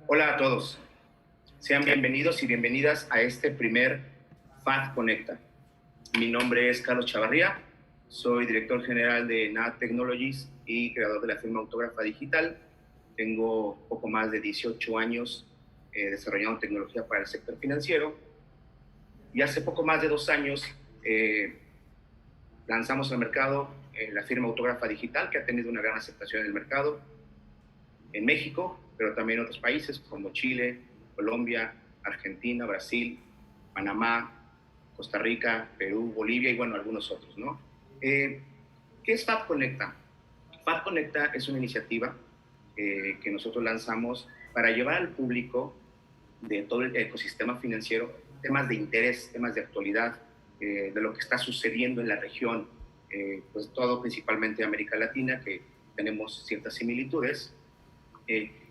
Hola a todos, sean bienvenidos y bienvenidas a este primer FAD Conecta. Mi nombre es Carlos Chavarría, soy director general de NAD Technologies y creador de la firma Autógrafa Digital. Tengo poco más de 18 años desarrollando tecnología para el sector financiero y hace poco más de 2 años lanzamos al mercado la firma Autógrafa Digital, que ha tenido una gran aceptación en el mercado en México, pero también en otros países como Chile, Colombia, Argentina, Brasil, Panamá, Costa Rica, Perú, Bolivia y bueno, algunos otros, ¿no? ¿Qué es FAD Conecta? FAD Conecta es una iniciativa que nosotros lanzamos para llevar al público de todo el ecosistema financiero temas de interés, temas de actualidad, de lo que está sucediendo en la región, pues todo principalmente América Latina, que tenemos ciertas similitudes.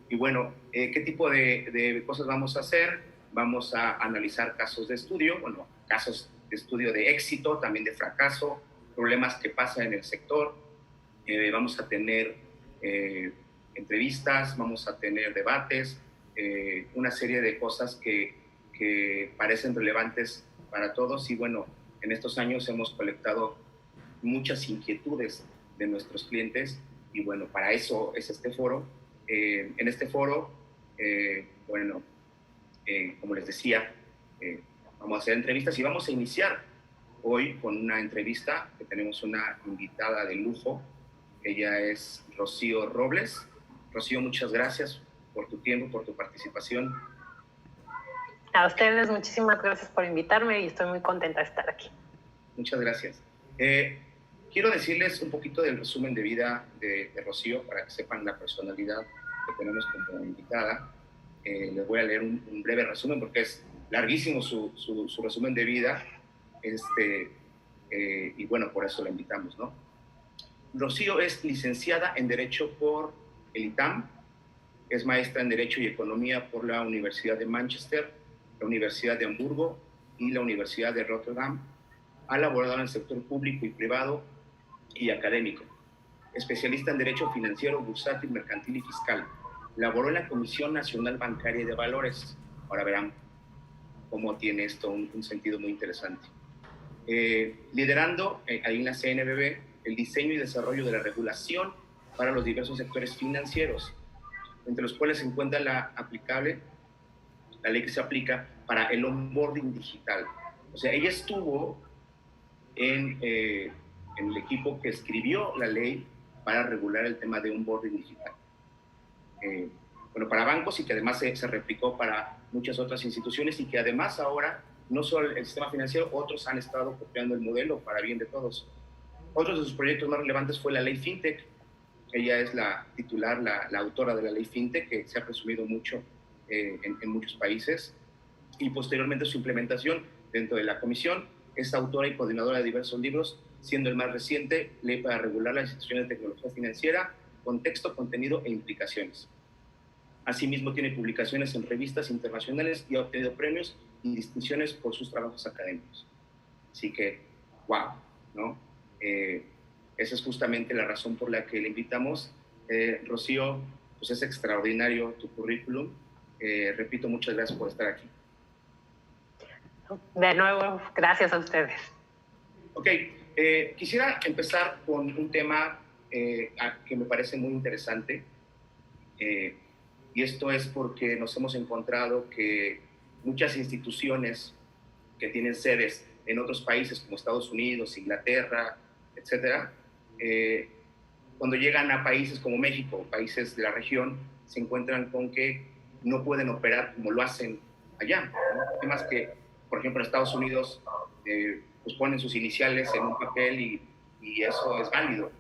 Y bueno, ¿qué tipo de cosas vamos a hacer? Vamos a analizar casos de estudio, bueno, casos de estudio de éxito, también de fracaso, problemas que pasan en el sector. Vamos a tener entrevistas, vamos a tener debates, una serie de cosas que parecen relevantes para todos. Y bueno, en estos años hemos colectado muchas inquietudes de nuestros clientes y bueno, para eso es este foro. En este foro, como les decía, vamos a hacer entrevistas y vamos a iniciar hoy con una entrevista que tenemos una invitada de lujo. Ella es Rocío Robles. Rocío, muchas gracias por tu tiempo, por tu participación. A ustedes muchísimas gracias por invitarme y estoy muy contenta de estar aquí. Muchas gracias. Quiero decirles un poquito del resumen de vida de Rocío para que sepan la personalidad que tenemos como invitada. Les voy a leer un breve resumen porque es larguísimo su resumen de vida. Y bueno, por eso la invitamos, ¿no? Rocío es licenciada en Derecho por el ITAM, es maestra en Derecho y Economía por la Universidad de Manchester, la Universidad de Hamburgo y la Universidad de Rotterdam. Ha laborado en el sector público y privado y académico. Especialista en Derecho Financiero, Bursátil, Mercantil y Fiscal. Laboró en la Comisión Nacional Bancaria y de Valores. Ahora verán cómo tiene esto un sentido muy interesante. Liderando ahí en la CNBV el diseño y desarrollo de la regulación para los diversos sectores financieros, entre los cuales se encuentra la ley que se aplica para el onboarding digital. O sea, ella estuvo en el equipo que escribió la ley para regular el tema de onboarding digital. Bueno, para bancos y que además se replicó para muchas otras instituciones y que además ahora, no solo el sistema financiero, otros han estado copiando el modelo para bien de todos. Otros de sus proyectos más relevantes fue la ley FinTech. Ella es la titular, la autora de la ley FinTech, que se ha presumido mucho en muchos países. Y posteriormente su implementación dentro de la comisión. Es autora y coordinadora de diversos libros, siendo el más reciente Ley para regular las instituciones de tecnología financiera, contexto, contenido e implicaciones. Asimismo, tiene publicaciones en revistas internacionales y ha obtenido premios y distinciones por sus trabajos académicos. Así que, wow, ¿no? Esa es justamente la razón por la que le invitamos. Rocío, pues es extraordinario tu currículum. Repito, muchas gracias por estar aquí. De nuevo, gracias a ustedes. Ok, quisiera empezar con un tema que me parece muy interesante. Y esto es porque nos hemos encontrado que muchas instituciones que tienen sedes en otros países como Estados Unidos, Inglaterra, etcétera, cuando llegan a países como México, países de la región, se encuentran con que no pueden operar como lo hacen allá, ¿no? Además que, por ejemplo, en Estados Unidos pues ponen sus iniciales en un papel y eso es válido.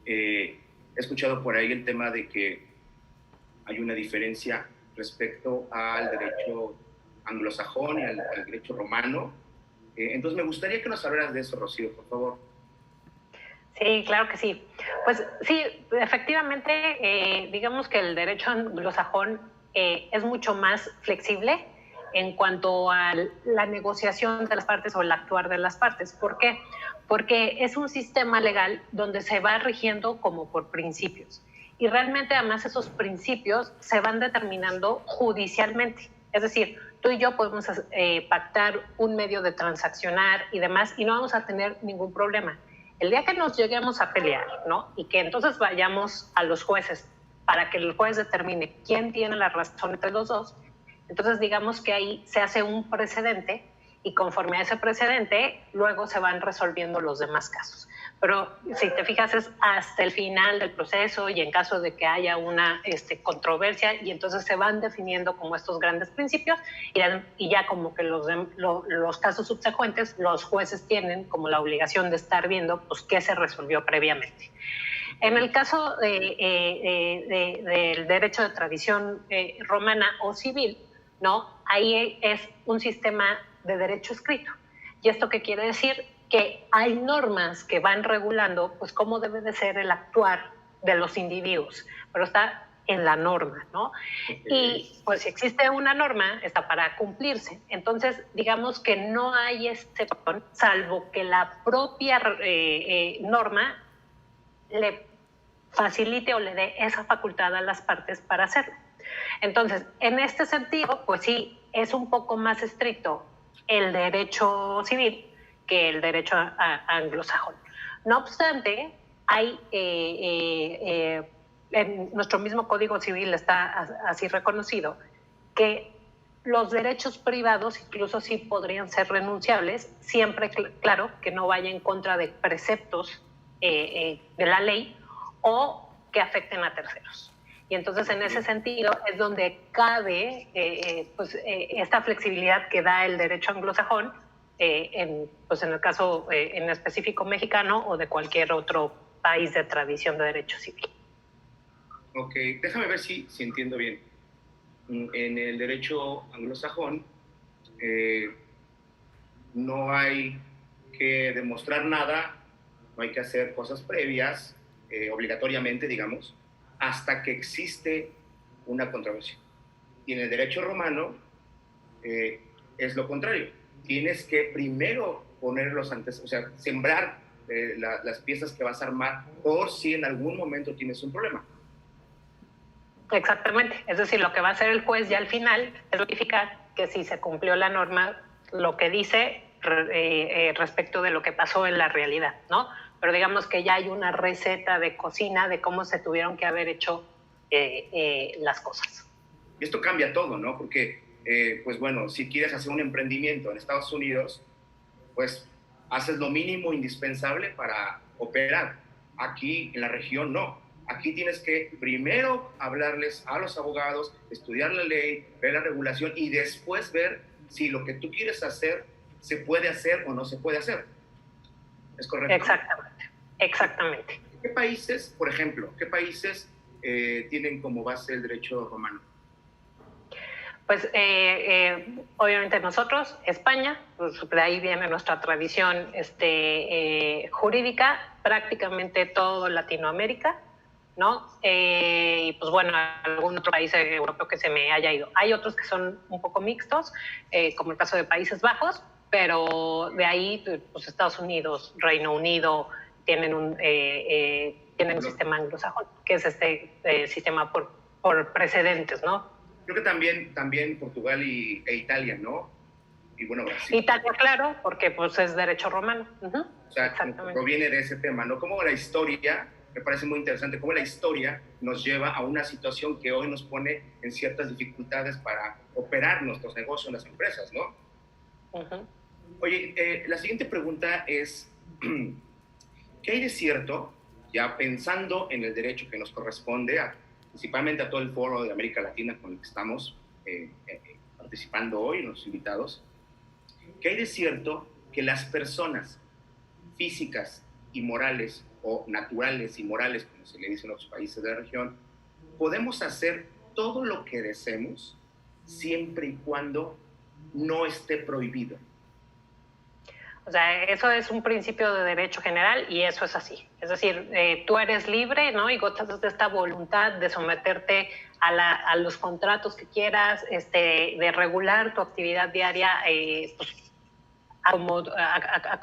He escuchado por ahí el tema de que hay una diferencia respecto al derecho anglosajón y al derecho romano. Entonces, me gustaría que nos hablaras de eso, Rocío, por favor. Sí, claro que sí. Pues sí, efectivamente, digamos que el derecho anglosajón es mucho más flexible en cuanto a la negociación de las partes o el actuar de las partes. ¿Por qué? Porque es un sistema legal donde se va rigiendo como por principios. y realmente además esos principios se van determinando judicialmente. Es decir, tú y yo podemos pactar un medio de transaccionar y demás y no vamos a tener ningún problema. El día que nos lleguemos a pelear, ¿no? Y que entonces vayamos a los jueces para que el juez determine quién tiene la razón entre los dos, entonces digamos que ahí se hace un precedente y conforme a ese precedente luego se van resolviendo los demás casos. Pero si te fijas es hasta el final del proceso y en caso de que haya una controversia y entonces se van definiendo como estos grandes principios y ya como que los casos subsecuentes los jueces tienen como la obligación de estar viendo pues qué se resolvió previamente. En el caso del derecho de tradición romana o civil, ¿no? Ahí es un sistema de derecho escrito. ¿Y esto qué quiere decir? Que hay normas que van regulando pues cómo debe de ser el actuar de los individuos, pero está en la norma, ¿no? Y pues si existe una norma, está para cumplirse. Entonces, digamos que no hay excepción, salvo que la propia norma le facilite o le dé esa facultad a las partes para hacerlo. Entonces, en este sentido, pues sí, es un poco más estricto el derecho civil que el derecho anglosajón. No obstante, hay en nuestro mismo Código Civil está así reconocido que los derechos privados incluso sí podrían ser renunciables, siempre, claro, que no vaya en contra de preceptos de la ley o que afecten a terceros. Y entonces en ese sentido es donde cabe esta flexibilidad que da el derecho anglosajón en el caso en específico mexicano o de cualquier otro país de tradición de derecho civil. Ok, déjame ver si entiendo bien. En el derecho anglosajón no hay que demostrar nada, no hay que hacer cosas previas, obligatoriamente, digamos, hasta que existe una controversia. Y en el derecho romano es lo contrario. Tienes que primero poner los antecedentes, o sea, sembrar las piezas que vas a armar por si en algún momento tienes un problema. Exactamente. Es decir, lo que va a hacer el juez ya al final es verificar que si se cumplió la norma, lo que dice respecto de lo que pasó en la realidad, ¿no? Pero digamos que ya hay una receta de cocina de cómo se tuvieron que haber hecho las cosas. Y esto cambia todo, ¿no? Porque, pues bueno, si quieres hacer un emprendimiento en Estados Unidos, pues haces lo mínimo indispensable para operar. Aquí en la región no. Aquí tienes que primero hablarles a los abogados, estudiar la ley, ver la regulación y después ver si lo que tú quieres hacer se puede hacer o no se puede hacer. ¿Es correcto? Exactamente, exactamente. ¿Qué países, por ejemplo, tienen como base el derecho romano? Pues obviamente nosotros, España, pues de ahí viene nuestra tradición jurídica, prácticamente todo Latinoamérica, ¿no? Y pues bueno, algún otro país europeo que se me haya ido. Hay otros que son un poco mixtos, como el caso de Países Bajos, pero de ahí, pues Estados Unidos, Reino Unido, tienen un sistema anglosajón, que es sistema por precedentes, ¿no? Creo que también Portugal e Italia, ¿no? Y bueno, Brasil. Italia, claro, porque pues es derecho romano. O sea, proviene de ese tema, ¿no? Como la historia, me parece muy interesante, cómo la historia nos lleva a una situación que hoy nos pone en ciertas dificultades para operar nuestros negocios, las empresas, ¿no? Oye, la siguiente pregunta es, ¿qué hay de cierto, ya pensando en el derecho que nos corresponde, principalmente a todo el foro de América Latina con el que estamos participando hoy, los invitados, ¿qué hay de cierto que las personas físicas y morales, o naturales y morales, como se le dice en otros países de la región, podemos hacer todo lo que deseemos siempre y cuando no esté prohibido? O sea, eso es un principio de derecho general y eso es así. Es decir, tú eres libre, ¿no? Y gozas de esta voluntad de someterte a los contratos que quieras, de regular tu actividad diaria, pues,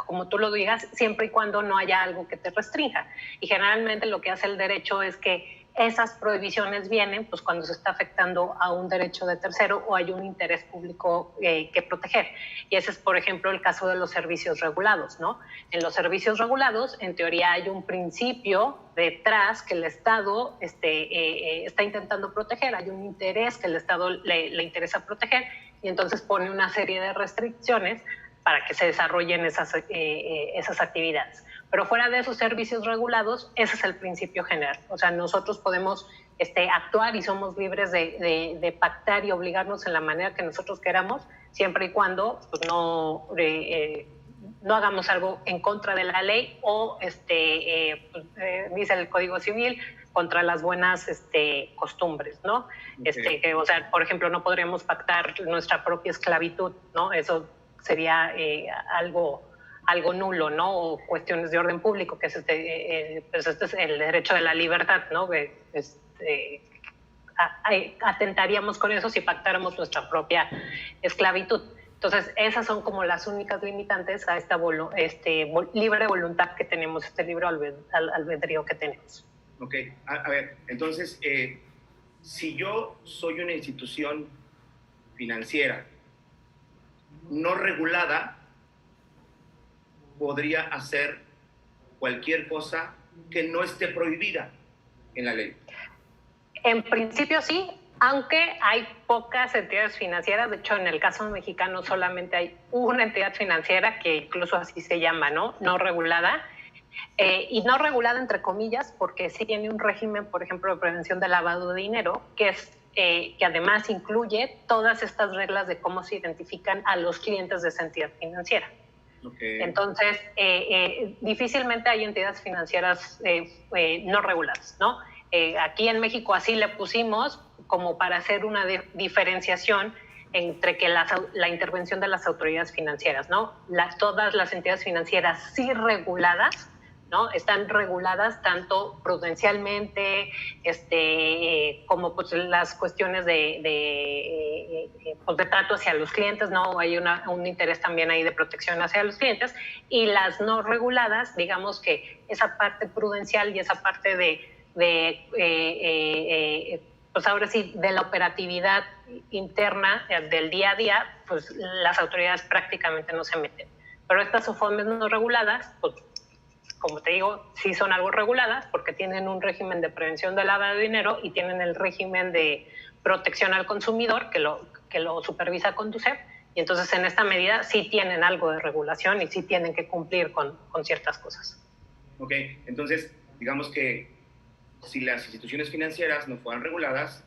como tú lo digas, siempre y cuando no haya algo que te restrinja. Y generalmente lo que hace el derecho es que esas prohibiciones vienen pues cuando se está afectando a un derecho de tercero o hay un interés público que proteger. Y ese es, por ejemplo, el caso de los servicios regulados, ¿no? En los servicios regulados, en teoría, hay un principio detrás que el Estado está intentando proteger, hay un interés que el Estado le interesa proteger, y entonces pone una serie de restricciones para que se desarrollen esas actividades. Pero fuera de esos servicios regulados, ese es el principio general. O sea, nosotros podemos actuar y somos libres de pactar y obligarnos en la manera que nosotros queramos, siempre y cuando pues, no hagamos algo en contra de la ley o, dice el Código Civil, contra las buenas costumbres, ¿no? Okay. O sea, por ejemplo, no podríamos pactar nuestra propia esclavitud, ¿no? Eso sería algo nulo, ¿no? O cuestiones de orden público, que es pues este es el derecho de la libertad, ¿no? Atentaríamos con eso si pactáramos nuestra propia esclavitud. Entonces, esas son como las únicas limitantes a esta libre voluntad que tenemos, libre albedrío que tenemos. Ok, a ver, entonces, si yo soy una institución financiera no regulada, podría hacer cualquier cosa que no esté prohibida en la ley. En principio sí, aunque hay pocas entidades financieras. De hecho, en el caso mexicano solamente hay una entidad financiera que incluso así se llama, ¿no? No regulada. Y no regulada entre comillas, porque sí tiene un régimen, por ejemplo, de prevención del lavado de dinero, que además incluye todas estas reglas de cómo se identifican a los clientes de esa entidad financiera. Okay. Entonces, difícilmente hay entidades financieras no reguladas, ¿no? Aquí en México así le pusimos como para hacer una diferenciación entre que la intervención de las autoridades financieras, ¿no? Todas las entidades financieras sí reguladas, ¿no? Están reguladas tanto prudencialmente, como pues las cuestiones de trato hacia los clientes, ¿no? Hay un interés también ahí de protección hacia los clientes, y las no reguladas, digamos que esa parte prudencial y esa parte pues ahora sí, de la operatividad interna del día a día, pues las autoridades prácticamente no se meten. Pero estas SOFOMES no reguladas, pues como te digo, sí son algo reguladas porque tienen un régimen de prevención del lavado de dinero y tienen el régimen de protección al consumidor que lo supervisa Conducef, y entonces en esta medida sí tienen algo de regulación y sí tienen que cumplir con ciertas cosas. Ok, entonces digamos que si las instituciones financieras no fueran reguladas,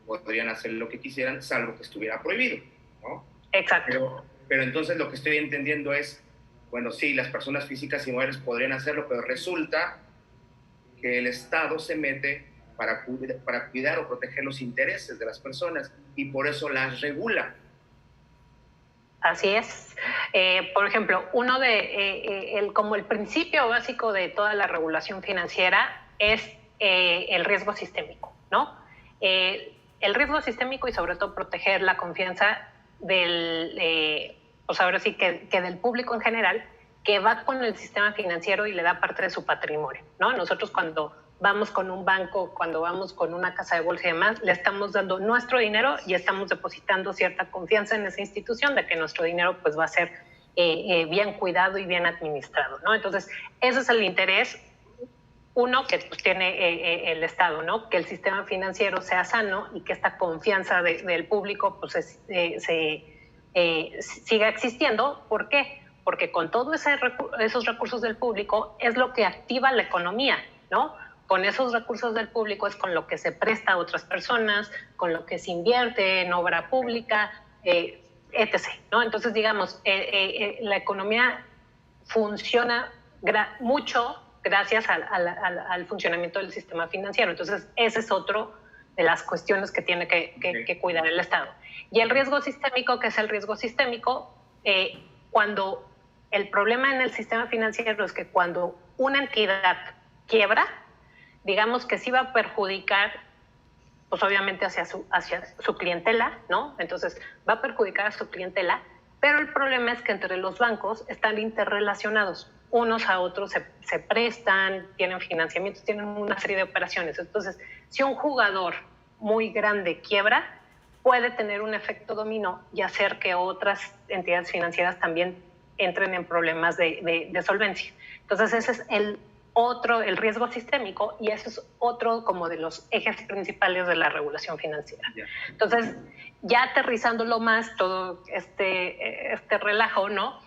podrían hacer lo que quisieran, salvo que estuviera prohibido, ¿no? Exacto. Pero entonces lo que estoy entendiendo es, bueno, sí, las personas físicas y morales podrían hacerlo, pero resulta que el Estado se mete para cuidar o proteger los intereses de las personas y por eso las regula. Así es. Por ejemplo, como el principio básico de toda la regulación financiera es el riesgo sistémico, ¿no? El riesgo sistémico y sobre todo proteger la confianza pues ahora sí que del público en general, que va con el sistema financiero y le da parte de su patrimonio, ¿no? Nosotros cuando vamos con un banco, cuando vamos con una casa de bolsa y demás, le estamos dando nuestro dinero y estamos depositando cierta confianza en esa institución de que nuestro dinero pues va a ser bien cuidado y bien administrado, ¿no? Entonces, ese es el interés, uno, que pues, tiene el Estado, ¿no? Que el sistema financiero sea sano y que esta confianza del público pues, siga existiendo. ¿Por qué? Porque con todos esos recursos del público es lo que activa la economía, ¿no? Con esos recursos del público es con lo que se presta a otras personas, con lo que se invierte en obra pública, etc., ¿no? Entonces, digamos, la economía funciona mucho gracias al funcionamiento del sistema financiero. Entonces, ese es otro de las cuestiones que tiene que cuidar el Estado. Y el riesgo sistémico, ¿qué es el riesgo sistémico? Cuando el problema en el sistema financiero es que cuando una entidad quiebra, digamos que sí va a perjudicar, pues obviamente hacia su clientela, ¿no? Entonces va a perjudicar a su clientela, pero el problema es que entre los bancos están interrelacionados. unos a otros se prestan, tienen financiamientos, tienen una serie de operaciones. Entonces, si un jugador muy grande quiebra, puede tener un efecto dominó y hacer que otras entidades financieras también entren en problemas de solvencia. Entonces, ese es el riesgo sistémico, y eso es otro como de los ejes principales de la regulación financiera. Entonces, ya aterrizándolo más, todo este relajo, ¿no?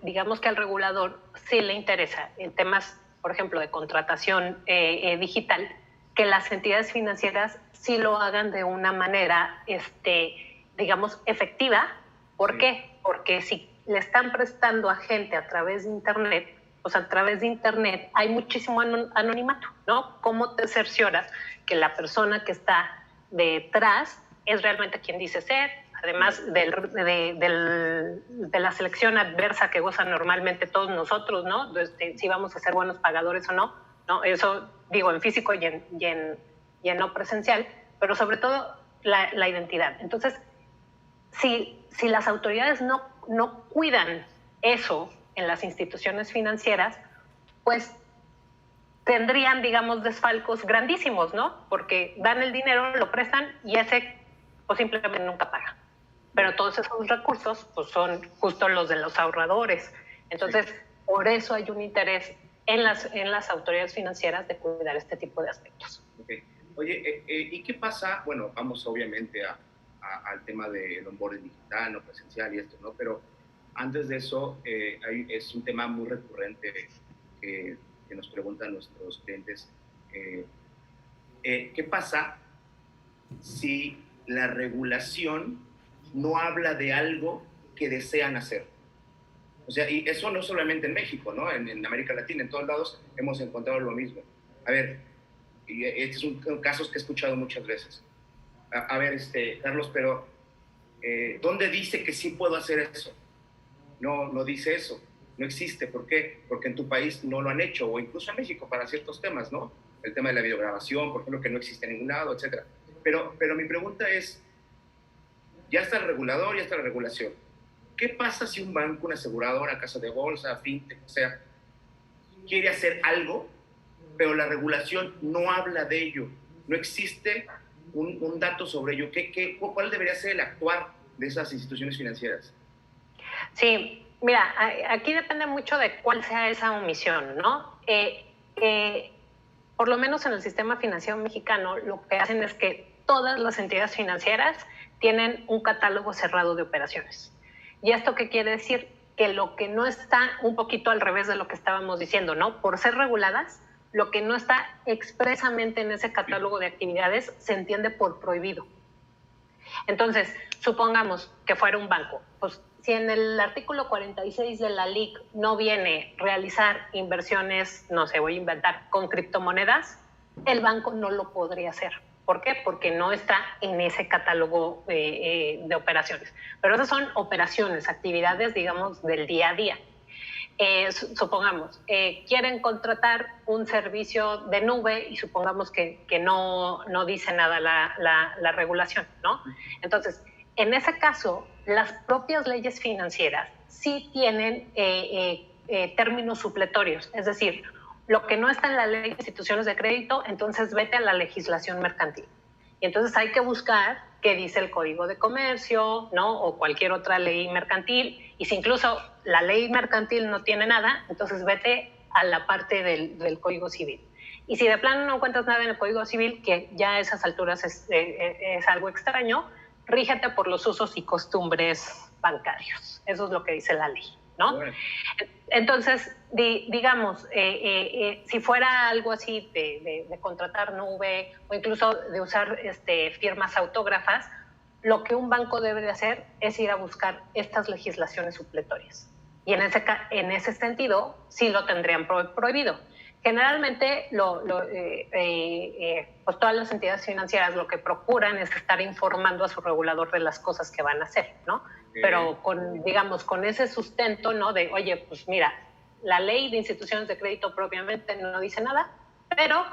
Digamos que al regulador sí le interesa en temas, por ejemplo, de contratación digital, que las entidades financieras sí lo hagan de una manera, digamos, efectiva. ¿Por qué? Porque si le están prestando a gente a través de Internet, pues a través de Internet hay muchísimo anonimato, ¿no? ¿Cómo te cercioras que la persona que está detrás es realmente quien dice ser? Además de la selección adversa que gozan normalmente todos nosotros, ¿no? Si vamos a ser buenos pagadores o no, ¿no? Eso digo en físico y en no presencial, pero sobre todo la identidad. Entonces, si las autoridades no cuidan eso en las instituciones financieras, pues tendrían, digamos, desfalcos grandísimos, ¿no? Porque dan el dinero, lo prestan y ese pues simplemente nunca paga. Pero todos esos recursos pues son justo los de los ahorradores. Entonces, por eso hay un interés en las autoridades financieras de cuidar este tipo de aspectos. Okay. Oye, ¿y qué pasa? Bueno, vamos obviamente al tema del onboarding digital, no presencial y esto, ¿no? Pero antes de eso, es un tema muy recurrente que nos preguntan nuestros clientes. ¿Qué pasa si la regulación no habla de algo que desean hacer? O sea, y eso no solamente en México, ¿no? En América Latina, en todos lados hemos encontrado lo mismo. A ver, y estos son casos que he escuchado muchas veces. A ver, Carlos, pero ¿dónde dice que sí puedo hacer eso? No dice eso, no existe. ¿Por qué? Porque en tu país no lo han hecho, o incluso en México para ciertos temas, ¿no? El tema de la videograbación, por ejemplo, que no existe en ningún lado, etc. Pero mi pregunta es, ya está el regulador, ya está la regulación. ¿Qué pasa si un banco, una aseguradora, casa de bolsa, fintech, o sea, quiere hacer algo, pero la regulación no habla de ello? No existe un dato sobre ello. ¿Cuál debería ser el actuar de esas instituciones financieras? Sí, mira, aquí depende mucho de cuál sea esa omisión, ¿no? Por lo menos en el sistema financiero mexicano, lo que hacen es que todas las entidades financieras tienen un catálogo cerrado de operaciones. ¿Y esto qué quiere decir? Que lo que no está, un poquito al revés de lo que estábamos diciendo, ¿no? Por ser reguladas, lo que no está expresamente en ese catálogo de actividades se entiende por prohibido. Entonces, supongamos que fuera un banco, pues si en el artículo 46 de la LIC no viene realizar inversiones, no sé, voy a inventar, con criptomonedas, el banco no lo podría hacer. ¿Por qué? Porque no está en ese catálogo de operaciones. Pero esas son operaciones, actividades, digamos, del día a día. Supongamos, quieren contratar un servicio de nube y supongamos que no dice nada la regulación, ¿no? Entonces, en ese caso, las propias leyes financieras sí tienen términos supletorios, es decir, lo que no está en la ley de instituciones de crédito, entonces vete a la legislación mercantil. Y entonces hay que buscar qué dice el Código de Comercio, ¿no? O cualquier otra ley mercantil. Y si incluso la ley mercantil no tiene nada, entonces vete a la parte del Código Civil. Y si de plano no encuentras nada en el Código Civil, que ya a esas alturas es algo extraño, rígete por los usos y costumbres bancarios. Eso es lo que dice la ley, ¿no? Bueno. Entonces, digamos, si fuera algo así de contratar nube o incluso de usar firmas autógrafas, lo que un banco debe de hacer es ir a buscar estas legislaciones supletorias. Y en ese sentido, sí lo tendrían prohibido. Generalmente, pues todas las entidades financieras lo que procuran es estar informando a su regulador de las cosas que van a hacer, ¿no? Pero con ese sustento, ¿no? De, oye, pues mira, la ley de instituciones de crédito propiamente no dice nada, pero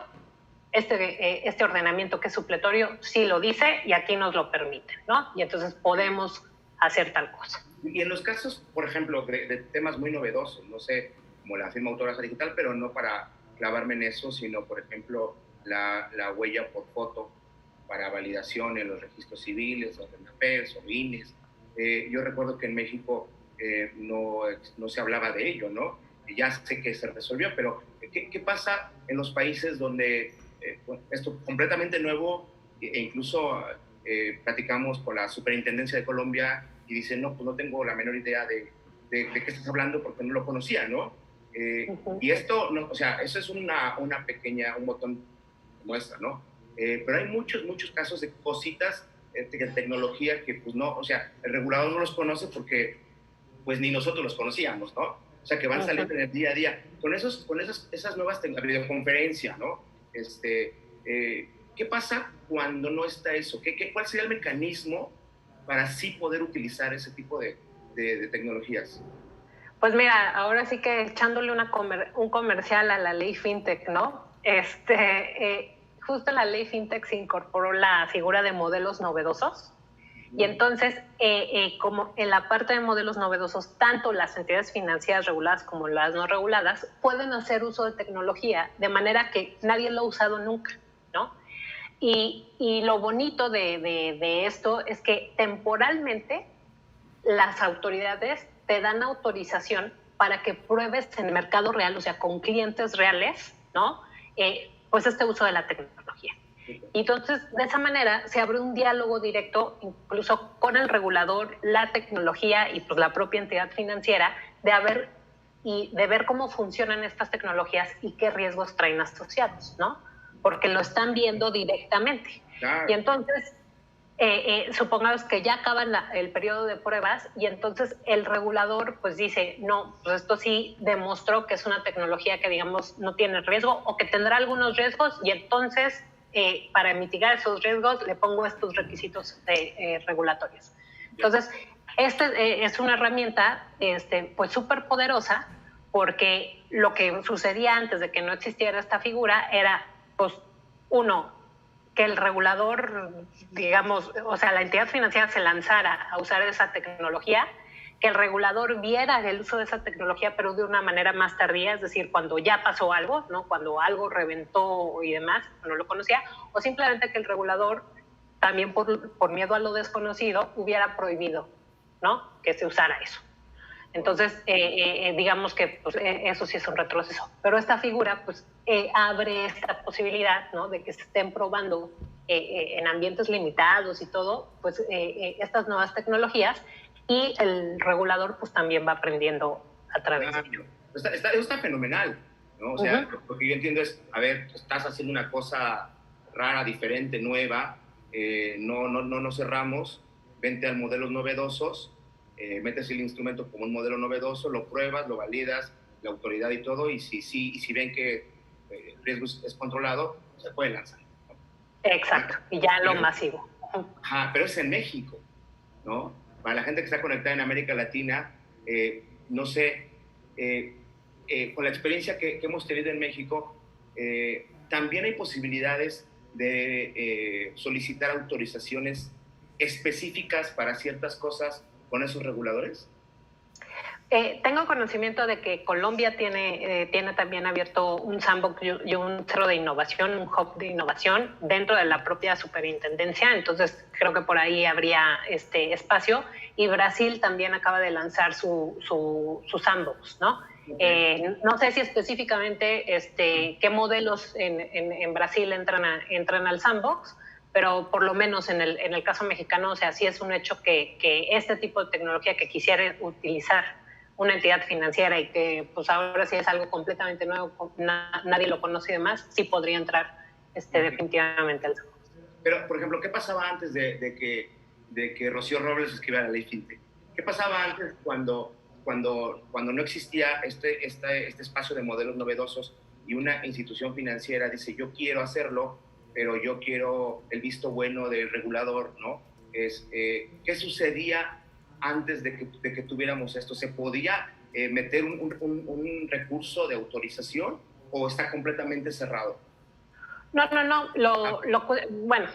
este ordenamiento que es supletorio sí lo dice y aquí nos lo permite, ¿no? Y entonces podemos hacer tal cosa. Y en los casos, por ejemplo, de temas muy novedosos, no sé, como la firma autógrafa digital, pero no para clavarme en eso, sino, por ejemplo, la huella por foto para validación en los registros civiles, o RENAPERS, o INES. Yo recuerdo que en México no se hablaba de ello, ¿no? Ya sé que se resolvió, pero ¿qué pasa en los países donde esto completamente nuevo, e incluso platicamos con la Superintendencia de Colombia y dicen, no, pues no tengo la menor idea de qué estás hablando porque no lo conocía, ¿no? Y esto, no, o sea, eso es un botón de muestra, ¿no? Pero hay muchos casos de cositas de tecnología que, pues no, o sea, el regulador no los conoce porque, pues ni nosotros los conocíamos, ¿no? O sea, que van saliendo en el día a día. Con esas nuevas videoconferencias, ¿no? ¿Qué pasa cuando no está eso? ¿Cuál sería el mecanismo para sí poder utilizar ese tipo de tecnologías? Pues mira, ahora sí que echándole un comercial a la ley FinTech, ¿no? Justo en la ley FinTech se incorporó la figura de modelos novedosos. Y entonces, como en la parte de modelos novedosos, tanto las entidades financieras reguladas como las no reguladas pueden hacer uso de tecnología de manera que nadie lo ha usado nunca, ¿no? Y lo bonito de esto es que temporalmente las autoridades te dan autorización para que pruebes en el mercado real, o sea, con clientes reales, ¿no? Pues este uso de la tecnología. Y entonces, de esa manera, se abre un diálogo directo, incluso con el regulador, la tecnología y pues la propia entidad financiera, de ver cómo funcionan estas tecnologías y qué riesgos traen asociados, ¿no? Porque lo están viendo directamente. Claro. Y entonces, supongamos que ya acaba el periodo de pruebas y entonces el regulador pues dice, no, pues esto sí demostró que es una tecnología que digamos no tiene riesgo o que tendrá algunos riesgos y entonces para mitigar esos riesgos le pongo estos requisitos regulatorios. Entonces, es una herramienta pues súper poderosa porque lo que sucedía antes de que no existiera esta figura era, pues, que el regulador, digamos, o sea, la entidad financiera se lanzara a usar esa tecnología, que el regulador viera el uso de esa tecnología, pero de una manera más tardía, es decir, cuando ya pasó algo, ¿no? Cuando algo reventó y demás, no lo conocía, o simplemente que el regulador, también por miedo a lo desconocido, hubiera prohibido, ¿no? Que se usara eso. Entonces, digamos que pues, eso sí es un retroceso. Pero esta figura pues, abre esta posibilidad, ¿no? De que se estén probando en ambientes limitados y todo, pues estas nuevas tecnologías y el regulador pues también va aprendiendo a través de ello. Está fenomenal, ¿no? O sea, lo que yo entiendo es, a ver, estás haciendo una cosa rara, diferente, nueva, no cerramos, vente a modelos novedosos, metes el instrumento como un modelo novedoso, lo pruebas, lo validas, la autoridad y todo, y si ven que el riesgo es controlado, se puede lanzar, ¿no? Exacto, y ya lo masivo. Ajá, pero es en México, ¿no? Para la gente que está conectada en América Latina, no sé, con la experiencia que hemos tenido en México, también hay posibilidades de solicitar autorizaciones específicas para ciertas cosas con esos reguladores. Tengo conocimiento de que Colombia tiene también abierto un sandbox y un centro de innovación, un hub de innovación dentro de la propia superintendencia, entonces creo que por ahí habría espacio. Y Brasil también acaba de lanzar su sandbox, ¿no? Okay. No sé si específicamente qué modelos en Brasil entran al sandbox, pero por lo menos en el caso mexicano, o sea, sí es un hecho que este tipo de tecnología que quisiera utilizar una entidad financiera y que pues ahora sí es algo completamente nuevo, nadie lo conoce y demás, sí podría entrar definitivamente al sandbox. Pero, por ejemplo, ¿qué pasaba antes de que Rocío Robles escribiera la ley FinTech? ¿Qué pasaba antes cuando no existía este espacio de modelos novedosos y una institución financiera dice, yo quiero hacerlo, pero yo quiero el visto bueno del regulador, ¿no? ¿Qué sucedía antes de que tuviéramos esto? ¿Se podía meter un recurso de autorización o está completamente cerrado? No. Bueno,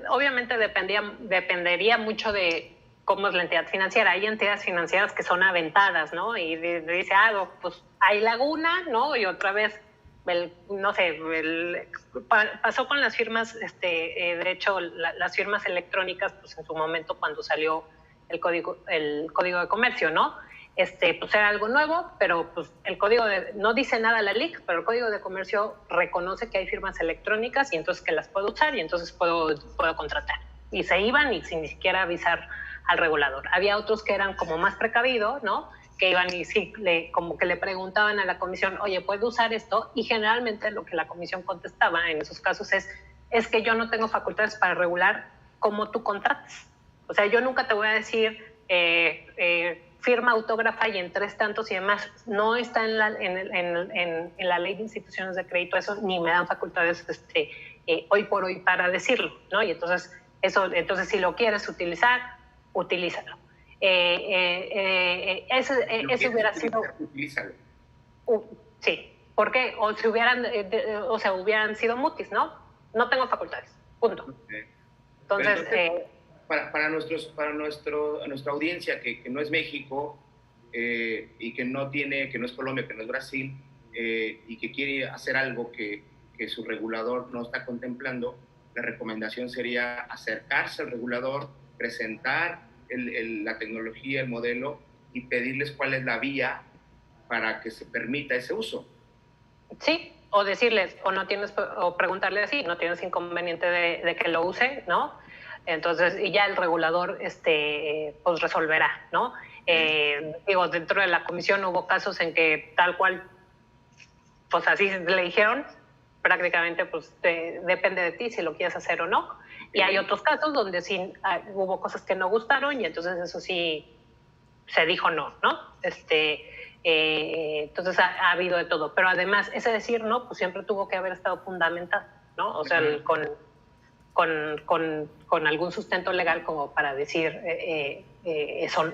obviamente dependería mucho de cómo es la entidad financiera. Hay entidades financieras que son aventadas, ¿no? Y dice, pues hay laguna, ¿no? Y otra vez, no sé, pasó con las firmas, de hecho, las firmas electrónicas, pues en su momento cuando salió el código de comercio, ¿no? Pues era algo nuevo, pero pues el no dice nada la LIC, pero el código de comercio reconoce que hay firmas electrónicas y entonces que las puedo usar y entonces puedo contratar. Y se iban y sin ni siquiera avisar al regulador. Había otros que eran como más precavidos, ¿no? Que iban y sí, como que le preguntaban a la comisión, oye, ¿puedo usar esto? Y generalmente lo que la comisión contestaba en esos casos es que yo no tengo facultades para regular cómo tú contratas. O sea, yo nunca te voy a decir firma autógrafa y en 3 tantos y demás. No está en la ley de instituciones de crédito eso, ni me dan facultades hoy por hoy para decirlo, ¿no? Y entonces, si lo quieres utilizar, utilízalo. Eso hubiera sido... Utilízalo. Sí, ¿por qué? O si hubieran sido mutis, ¿no? No tengo facultades, punto. Okay. Entonces... para nuestra audiencia que no es México y que no es Colombia, que no es Brasil y que quiere hacer algo que su regulador no está contemplando, la recomendación sería acercarse al regulador, presentar la tecnología, el modelo y pedirles cuál es la vía para que se permita ese uso. Sí, o decirles, o preguntarle así, no tienes inconveniente de que lo use, ¿no? Entonces, y ya el regulador pues resolverá, ¿no? Dentro de la comisión hubo casos en que tal cual, pues así le dijeron, prácticamente pues depende de ti si lo quieres hacer o no. Y hay otros casos donde sí hubo cosas que no gustaron y entonces eso sí se dijo no, ¿no? Entonces ha habido de todo. Pero además, ese decir no, pues siempre tuvo que haber estado fundamentado, ¿no? O sea, con algún sustento legal como para decir eso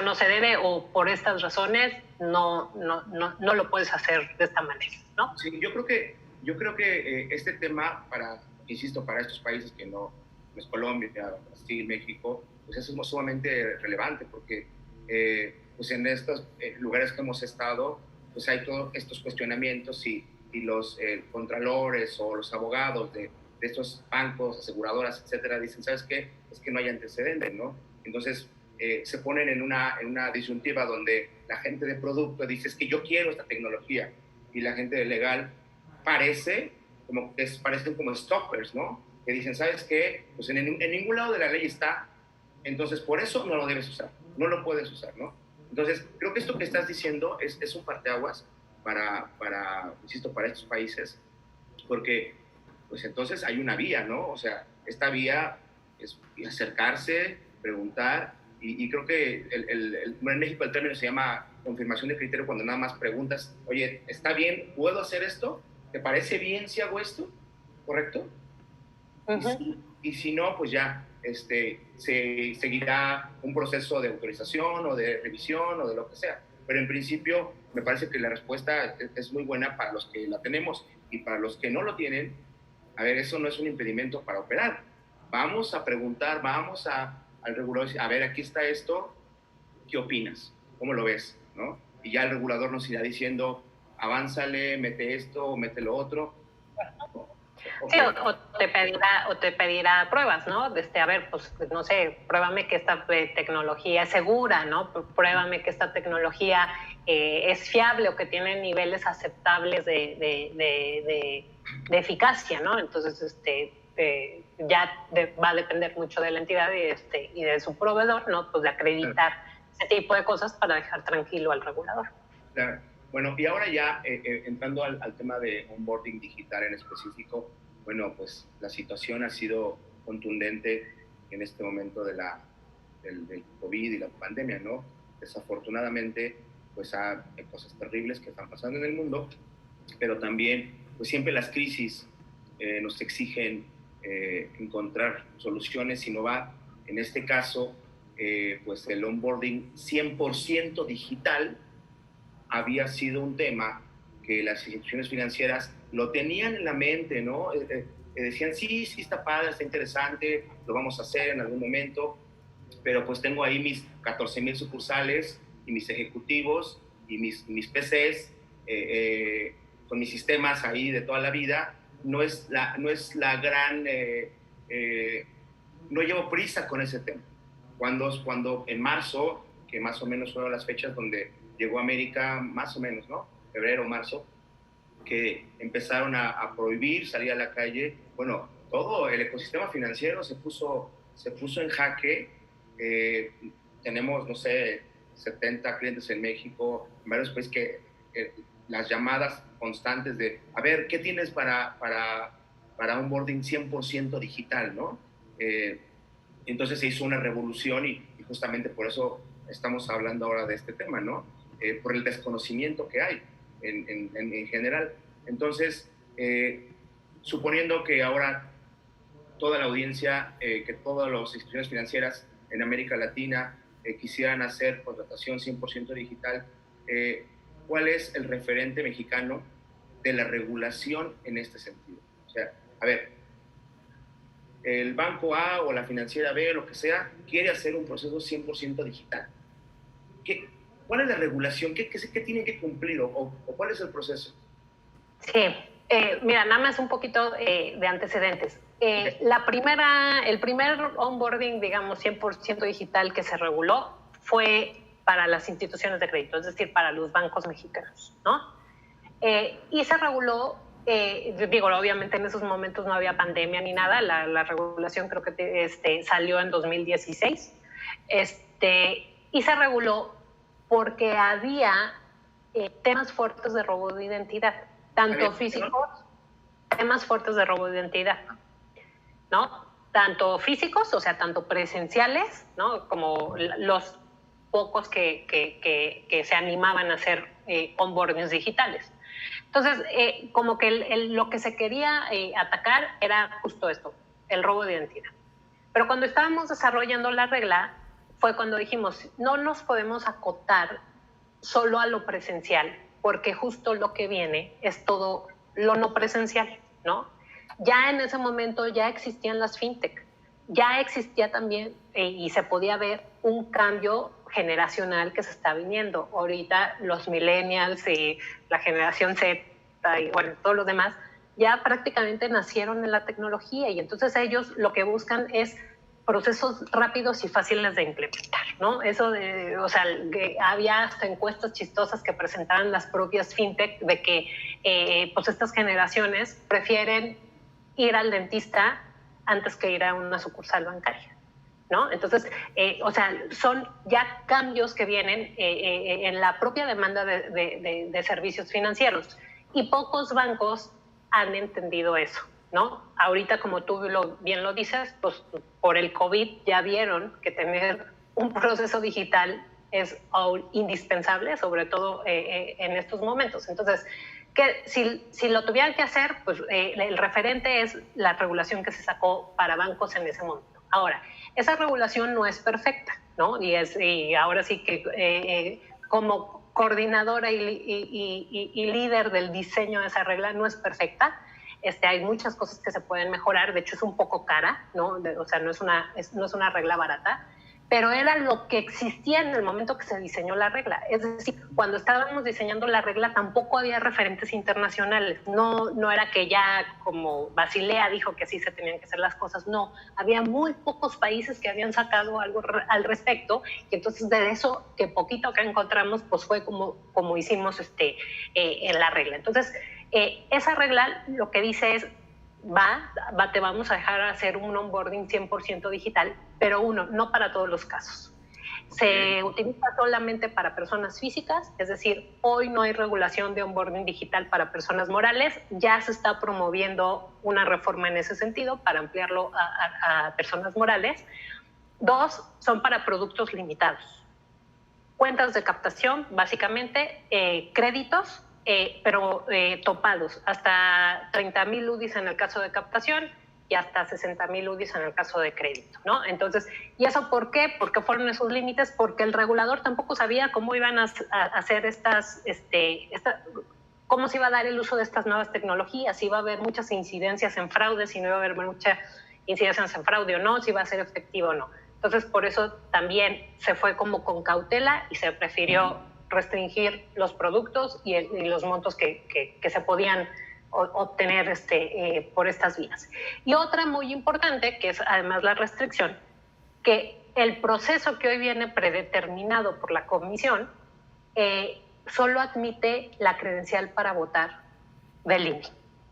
no se debe o por estas razones no lo puedes hacer de esta manera, ¿no? Sí, yo creo que este tema insisto, para estos países que no es Colombia, Brasil, México, pues es sumamente relevante porque pues en estos lugares que hemos estado, pues hay todos estos cuestionamientos y los contralores o los abogados de estos bancos, aseguradoras, etcétera, dicen, ¿sabes qué? Es que no hay antecedentes, ¿no? Entonces, se ponen en una disyuntiva donde la gente de producto dice, es que yo quiero esta tecnología, y la gente de legal parecen como stalkers, ¿no? Que dicen, ¿sabes qué? Pues en ningún lado de la ley está, entonces por eso no lo debes usar, no lo puedes usar, ¿no? Entonces, creo que esto que estás diciendo es un parteaguas insisto, para estos países, porque pues entonces hay una vía, ¿no? O sea, esta vía es acercarse, preguntar, y creo que en México el término se llama confirmación de criterio, cuando nada más preguntas, oye, ¿está bien? ¿Puedo hacer esto? ¿Te parece bien si hago esto? ¿Correcto? Uh-huh. Y si no, pues ya se seguirá un proceso de autorización o de revisión o de lo que sea. Pero en principio me parece que la respuesta es muy buena para los que la tenemos, y para los que no lo tienen, a ver, eso no es un impedimento para operar. Vamos a preguntar, vamos al regulador, a ver, aquí está esto, ¿qué opinas? ¿Cómo lo ves? ¿No? Y ya el regulador nos irá diciendo, avánzale, mete esto o mete lo otro. Sí, o te pedirá pruebas, ¿no? A ver, pues, no sé, pruébame que esta tecnología es segura, ¿no? Pruébame que esta tecnología es fiable o que tiene niveles aceptables de eficacia, ¿no? Entonces, ya va a depender mucho de la entidad y de su proveedor, ¿no? Pues de acreditar ese tipo de cosas para dejar tranquilo al regulador. Claro. Bueno, y ahora ya entrando al tema de onboarding digital en específico, bueno, pues la situación ha sido contundente en este momento del COVID y la pandemia, ¿no? Desafortunadamente, pues hay cosas terribles que están pasando en el mundo, pero también, pues siempre las crisis nos exigen encontrar soluciones, innovar. En este caso, pues el onboarding 100% digital había sido un tema que las instituciones financieras lo tenían en la mente, ¿no? Decían, sí, está padre, está interesante, lo vamos a hacer en algún momento, pero pues tengo ahí mis 14,000 sucursales y mis ejecutivos y mis PCs con mis sistemas ahí de toda la vida. No es la gran... no llevo prisa con ese tema. Cuando en marzo, que más o menos fueron las fechas donde llegó América, más o menos, ¿no? Febrero, marzo, que empezaron a prohibir salir a la calle, bueno, todo el ecosistema financiero se puso en jaque. Tenemos, no sé, 70 clientes en México, en varios países que las llamadas constantes de, a ver, ¿qué tienes para onboarding 100% digital, ¿no? Entonces se hizo una revolución y justamente por eso estamos hablando ahora de este tema, ¿no? Por el desconocimiento que hay en general. Entonces, suponiendo que ahora toda la audiencia, que todas las instituciones financieras en América Latina quisieran hacer contratación 100% digital, ¿cuál es el referente mexicano de la regulación en este sentido? O sea, a ver, el banco A o la financiera B, lo que sea, quiere hacer un proceso 100% digital. ¿Cuál es la regulación? ¿Qué tienen que cumplir o cuál es el proceso? Sí, mira, nada más un poquito de antecedentes. Okay. El primer onboarding, digamos, 100% digital que se reguló fue para las instituciones de crédito, es decir, para los bancos mexicanos, ¿no? Y se reguló, digo, obviamente en esos momentos no había pandemia ni nada, la regulación creo que salió en 2016, y se reguló porque había temas fuertes de robo de identidad, tanto físicos, temas fuertes de robo de identidad, ¿no? Tanto físicos, o sea, tanto presenciales, ¿no? Como los pocos que se animaban a hacer onboardings digitales. Entonces, como que lo que se quería atacar era justo esto, el robo de identidad. Pero cuando estábamos desarrollando la regla, fue cuando dijimos, no nos podemos acotar solo a lo presencial, porque justo lo que viene es todo lo no presencial, ¿no? Ya en ese momento ya existían las fintech, ya existía también y se podía ver un cambio generacional que se está viniendo. Ahorita los millennials y la generación Z y bueno, todos los demás ya prácticamente nacieron en la tecnología y entonces ellos lo que buscan es procesos rápidos y fáciles de implementar, ¿no? Eso de, o sea, que había hasta encuestas chistosas que presentaban las propias fintech de que pues estas generaciones prefieren ir al dentista antes que ir a una sucursal bancaria, ¿no? Entonces, o sea, son ya cambios que vienen en la propia demanda de servicios financieros y pocos bancos han entendido eso, ¿no? Ahorita, como tú bien lo dices, pues por el COVID ya vieron que tener un proceso digital es indispensable, sobre todo en estos momentos. Entonces, que si lo tuvieran que hacer, pues el referente es la regulación que se sacó para bancos en ese momento. Ahora, esa regulación no es perfecta, ¿no? Y ahora sí que como coordinadora y líder del diseño de esa regla no es perfecta. Hay muchas cosas que se pueden mejorar, de hecho es un poco cara, ¿no? O sea, no es una regla barata, pero era lo que existía en el momento que se diseñó la regla. Es decir, cuando estábamos diseñando la regla tampoco había referentes internacionales, no era que ya como Basilea dijo que así se tenían que hacer las cosas, no, había muy pocos países que habían sacado algo al respecto y entonces de eso que poquito que encontramos pues fue como hicimos en la regla. Entonces, esa regla lo que dice es, te vamos a dejar hacer un onboarding 100% digital, pero no para todos los casos. Se utiliza solamente para personas físicas, es decir, hoy no hay regulación de onboarding digital para personas morales, ya se está promoviendo una reforma en ese sentido para ampliarlo a personas morales. 2, son para productos limitados. Cuentas de captación, básicamente, créditos, pero topados, hasta 30,000 UDIs en el caso de captación y hasta 60,000 UDIs en el caso de crédito, ¿no? Entonces, ¿y eso por qué? ¿Por qué fueron esos límites? Porque el regulador tampoco sabía cómo iban a hacer cómo se iba a dar el uso de estas nuevas tecnologías, si iba a haber muchas incidencias en fraude, si no iba a haber muchas incidencias en fraude o no, si iba a ser efectivo o no. Entonces, por eso también se fue como con cautela y se prefirió restringir los productos y los montos que se podían obtener por estas vías. Y otra muy importante, que es además la restricción, que el proceso que hoy viene predeterminado por la Comisión solo admite la credencial para votar del INE,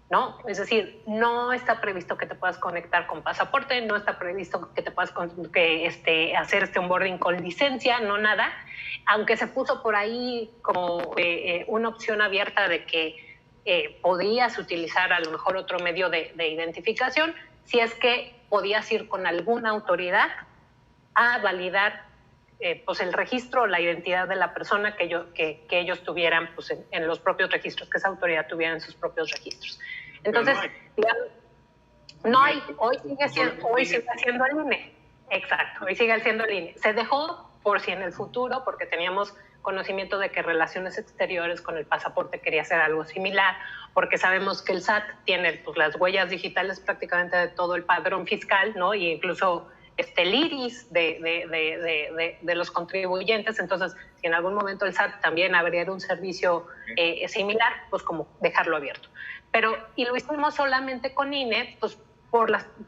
¿no? Es decir, no está previsto que te puedas conectar con pasaporte, no está previsto que te puedas hacer este onboarding con licencia, no nada, aunque se puso por ahí como una opción abierta de que podías utilizar a lo mejor otro medio de identificación, si es que podías ir con alguna autoridad a validar pues el registro o la identidad de la persona que ellos tuvieran pues, en los propios registros, que esa autoridad tuviera en sus propios registros. Entonces, digamos, no hay, hoy sigue siendo el INE. Exacto, hoy sigue siendo el INE. Se dejó por si en el futuro, porque teníamos conocimiento de que Relaciones Exteriores con el pasaporte quería hacer algo similar, porque sabemos que el SAT tiene pues, las huellas digitales prácticamente de todo el padrón fiscal, ¿no? Y incluso el iris de los contribuyentes. Entonces, si en algún momento el SAT también abriera un servicio similar, pues como dejarlo abierto. Pero, y lo hicimos solamente con INE, pues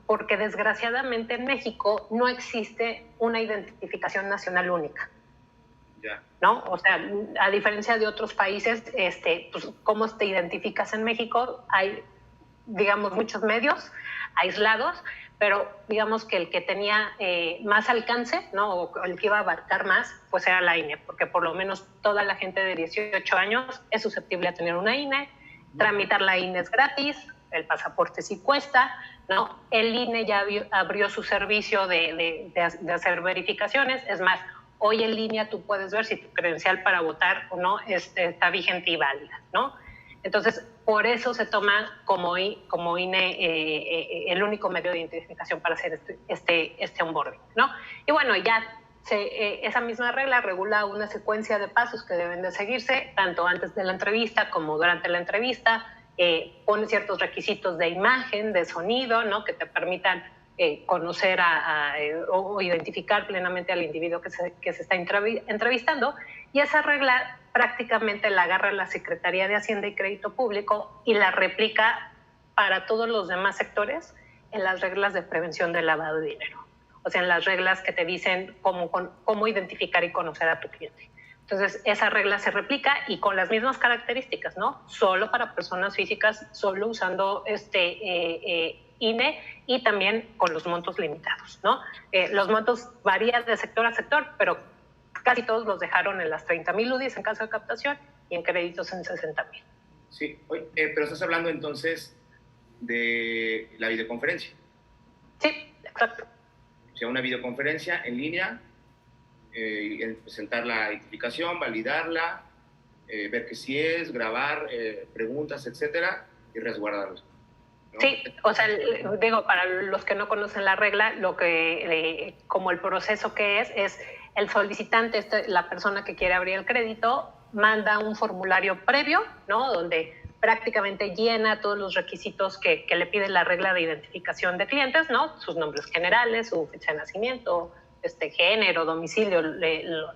porque desgraciadamente en México no existe una identificación nacional única. ¿No? O sea, a diferencia de otros países, pues, ¿cómo te identificas en México? Hay, digamos, muchos medios aislados, pero digamos que el que tenía más alcance, ¿no? O el que iba a abarcar más, pues era la INE, porque por lo menos toda la gente de 18 años es susceptible a tener una INE, tramitar la INE es gratis, el pasaporte sí cuesta, ¿no? El INE ya abrió su servicio de hacer verificaciones, es más, hoy en línea tú puedes ver si tu credencial para votar o no está vigente y válida, ¿no? Entonces, por eso se toma como INE el único medio de identificación para hacer este onboarding, ¿no? Y bueno, ya esa misma regla regula una secuencia de pasos que deben de seguirse, tanto antes de la entrevista como durante la entrevista, pone ciertos requisitos de imagen, de sonido, ¿no? Que te permitan conocer o identificar plenamente al individuo que se está entrevistando, y esa regla prácticamente la agarra la Secretaría de Hacienda y Crédito Público y la replica para todos los demás sectores en las reglas de prevención del lavado de dinero, o sea, en las reglas que te dicen cómo identificar y conocer a tu cliente. Entonces, esa regla se replica y con las mismas características, ¿no? Solo para personas físicas, solo usando INE y también con los montos limitados, ¿no? Los montos varían de sector a sector, pero casi todos los dejaron en las 30,000 UDIs en caso de captación y en créditos en 60,000. Sí, pero estás hablando entonces de la videoconferencia. Sí, exacto. O sea, una videoconferencia en línea, presentar la identificación, validarla, ver que sí es, grabar preguntas, etcétera, y resguardarlos, ¿no? Sí, o sea, digo, para los que no conocen la regla, como el proceso que es el solicitante, la persona que quiere abrir el crédito, manda un formulario previo, ¿no? Donde prácticamente llena todos los requisitos que le pide la regla de identificación de clientes, ¿no? Sus nombres generales, su fecha de nacimiento, género, domicilio,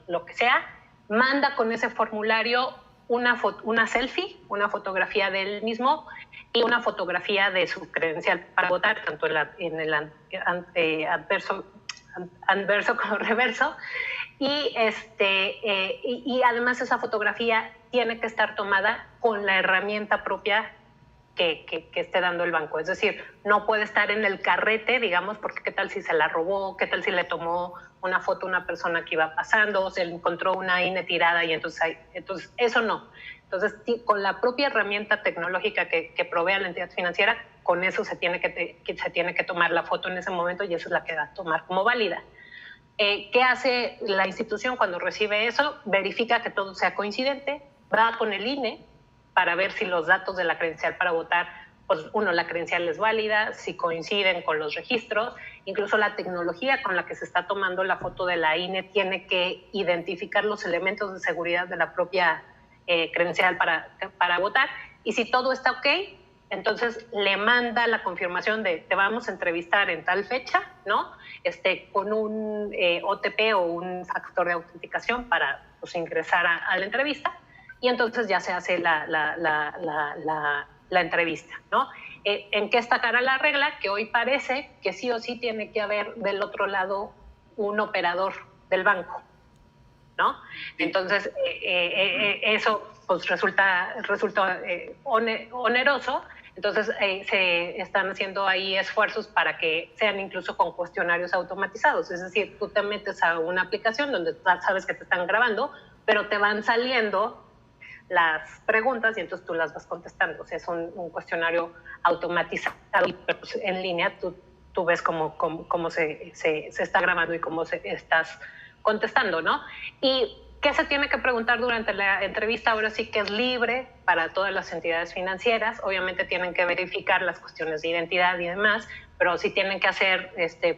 lo que sea. Manda con ese formulario una selfie, una fotografía del mismo y una fotografía de su credencial para votar, tanto en el anverso como reverso. Y además esa fotografía tiene que estar tomada con la herramienta propia que esté dando el banco. Es decir, no puede estar en el carrete, digamos, porque qué tal si se la robó, qué tal si le tomó una foto a una persona que iba pasando, o se le encontró una INE tirada y entonces eso no. Entonces, con la propia herramienta tecnológica que provee la entidad financiera, con eso se tiene que tomar la foto en ese momento y eso es la que va a tomar como válida. ¿Qué hace la institución cuando recibe eso? Verifica que todo sea coincidente, va con el INE para ver si los datos de la credencial para votar, pues la credencial es válida, si coinciden con los registros, incluso la tecnología con la que se está tomando la foto de la INE tiene que identificar los elementos de seguridad de la propia credencial para votar, y si todo está ok, entonces le manda la confirmación de te vamos a entrevistar en tal fecha, ¿no? Con un OTP o un factor de autenticación para pues, ingresar a la entrevista, y entonces ya se hace la entrevista, ¿no? ¿En qué estará la regla? Que hoy parece que sí o sí tiene que haber del otro lado un operador del banco, ¿no? Entonces, eso pues resulta oneroso. Entonces, se están haciendo ahí esfuerzos para que sean incluso con cuestionarios automatizados. Es decir, tú te metes a una aplicación donde sabes que te están grabando, pero te van saliendo las preguntas y entonces tú las vas contestando. O sea, es un cuestionario automatizado, pero pues en línea tú ves cómo se está grabando y cómo estás contestando, ¿no? Y qué se tiene que preguntar durante la entrevista, ahora sí que es libre para todas las entidades financieras. Obviamente tienen que verificar las cuestiones de identidad y demás, pero sí tienen que hacer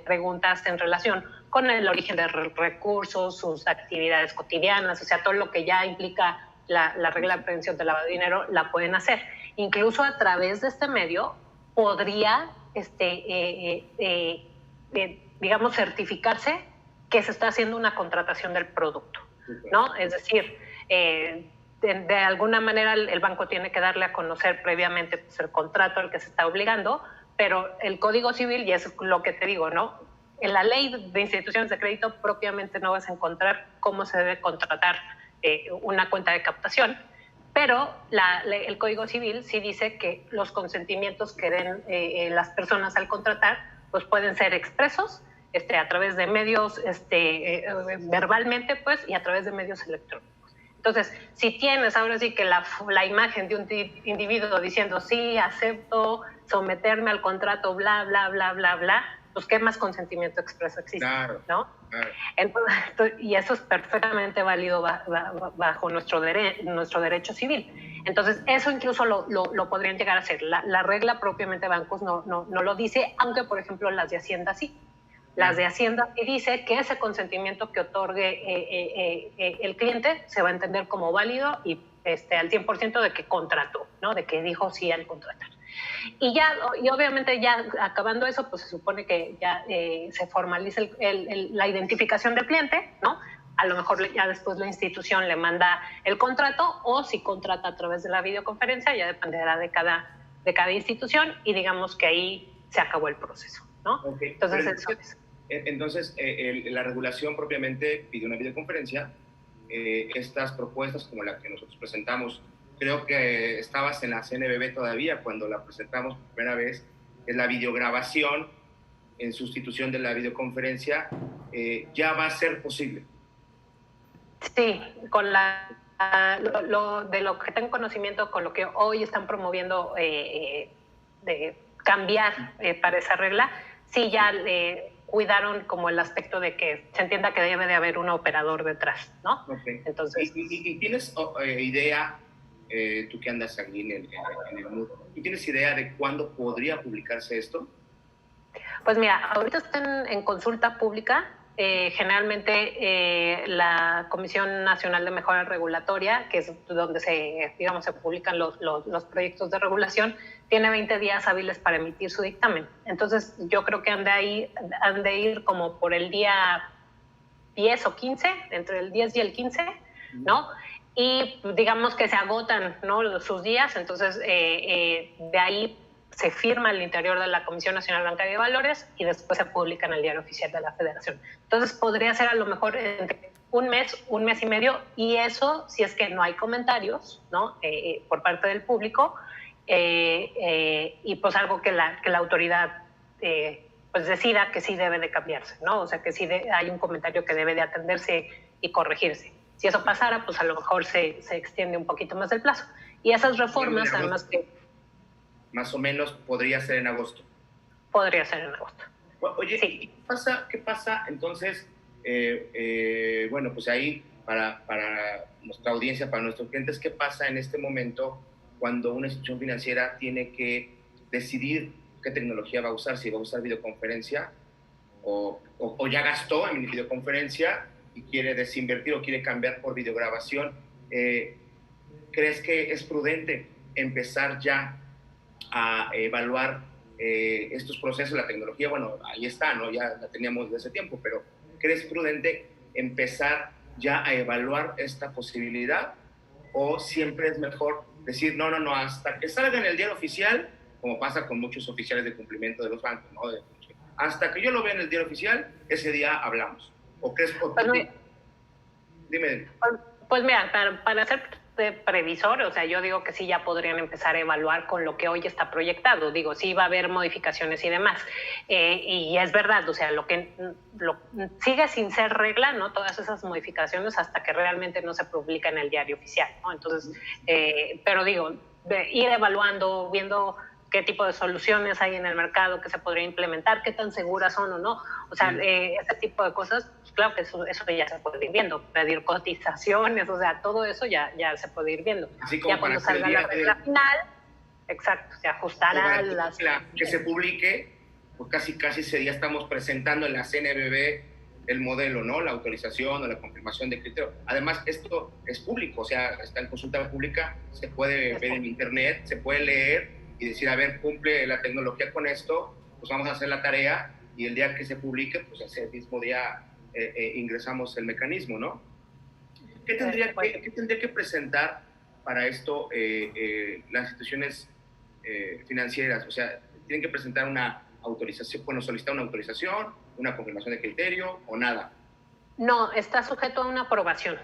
preguntas en relación con el origen de recursos, sus actividades cotidianas, o sea, todo lo que ya implica la regla de prevención del lavado de dinero, la pueden hacer. Incluso a través de este medio podría, digamos, certificarse que se está haciendo una contratación del producto, ¿no? Es decir, de alguna manera el banco tiene que darle a conocer previamente pues, el contrato al que se está obligando, pero el Código Civil, y es lo que te digo, ¿no? En la ley de instituciones de crédito propiamente no vas a encontrar cómo se debe contratar una cuenta de captación, pero el Código Civil sí dice que los consentimientos que den las personas al contratar pues pueden ser expresos a través de medios verbalmente pues y a través de medios electrónicos. Entonces, si tienes ahora sí que la imagen de un individuo diciendo sí, acepto someterme al contrato, bla, bla, bla, bla, bla, pues qué más consentimiento expreso existe, Claro, ¿no? claro. Entonces, y eso es perfectamente válido bajo nuestro derecho civil. Entonces, eso incluso lo podrían llegar a hacer. La regla propiamente de bancos no lo dice, aunque, por ejemplo, las de Hacienda sí. Las de Hacienda sí dice que ese consentimiento que otorgue el cliente se va a entender como válido y al 100% de que contrató, ¿no? De que dijo sí al contratar. Y obviamente ya acabando eso, pues se supone que ya se formaliza la identificación del cliente, ¿no? A lo mejor ya después la institución le manda el contrato o si contrata a través de la videoconferencia, ya dependerá de cada institución y digamos que ahí se acabó el proceso, ¿no? Okay. Entonces, la regulación propiamente pide una videoconferencia. Estas propuestas como la que nosotros presentamos, creo que estabas en la CNBB todavía cuando la presentamos por primera vez, es la videograbación en sustitución de la videoconferencia, ya va a ser posible. Sí, con de lo que tengo conocimiento, con lo que hoy están promoviendo de cambiar para esa regla, sí ya cuidaron como el aspecto de que se entienda que debe de haber un operador detrás, ¿no? Okay. Entonces, ¿Y tienes idea, tú que andas aquí en el MUD, ¿tú tienes idea de cuándo podría publicarse esto? Pues mira, ahorita están en consulta pública. Generalmente la Comisión Nacional de Mejora Regulatoria, que es donde se publican los proyectos de regulación, tiene 20 días hábiles para emitir su dictamen. Entonces yo creo que han de ir como por el día 10 o 15, entre el 10 y el 15, ¿no? Y digamos que se agotan, ¿no?, sus días, entonces de ahí se firma al interior de la Comisión Nacional Bancaria de Valores y después se publica en el Diario Oficial de la Federación. Entonces podría ser a lo mejor entre un mes y medio, y eso si es que no hay comentarios, ¿no?, por parte del público, y pues algo que la autoridad pues decida que sí debe de cambiarse, ¿no? O sea, que sí hay un comentario que debe de atenderse y corregirse. Si eso pasara, pues a lo mejor se extiende un poquito más el plazo. Y esas reformas, además que... Más o menos podría ser en agosto. Podría ser en agosto. Oye, sí. ¿Qué pasa entonces? Bueno, pues ahí para nuestra audiencia, para nuestros clientes, ¿qué pasa en este momento cuando una institución financiera tiene que decidir qué tecnología va a usar? Si va a usar videoconferencia o ya gastó en videoconferencia y quiere desinvertir o quiere cambiar por videograbación. ¿Crees que es prudente empezar ya a evaluar estos procesos, la tecnología, bueno, ahí está, ¿no? Ya la teníamos desde hace tiempo, pero ¿crees prudente empezar ya a evaluar esta posibilidad? ¿O siempre es mejor decir, no, no, no, hasta que salga en el diario oficial, como pasa con muchos oficiales de cumplimiento de los bancos, ¿no? Hasta que yo lo vea en el diario oficial, ese día hablamos? ¿O crees? Dime. Pues mira, para ser previsor, o sea, yo digo que sí ya podrían empezar a evaluar con lo que hoy está proyectado. Digo, sí va a haber modificaciones y demás. Y es verdad, o sea, sigue sin ser regla, ¿no? Todas esas modificaciones hasta que realmente no se publica en el diario oficial, ¿no? Entonces, pero digo, ir evaluando, viendo qué tipo de soluciones hay en el mercado que se podría implementar, qué tan seguras son o no. O sea, ese tipo de cosas, pues claro que eso ya se puede ir viendo. Pedir cotizaciones, o sea, todo eso ya se puede ir viendo. Así como ya cuando salga la regla final, exacto, se ajustará que se publique, pues casi ese día estamos presentando en la CNBV el modelo, ¿no? La autorización o la confirmación de criterio. Además, esto es público, o sea, está en consulta pública, se puede ver en internet, se puede leer y decir, a ver, cumple la tecnología con esto, pues vamos a hacer la tarea y el día que se publique, pues ese mismo día ingresamos el mecanismo, ¿no? ¿Qué tendría que presentar para esto las instituciones financieras? O sea, ¿tienen que presentar una autorización, bueno, solicitar una autorización, una confirmación de criterio o nada? No, está sujeto a una aprobación.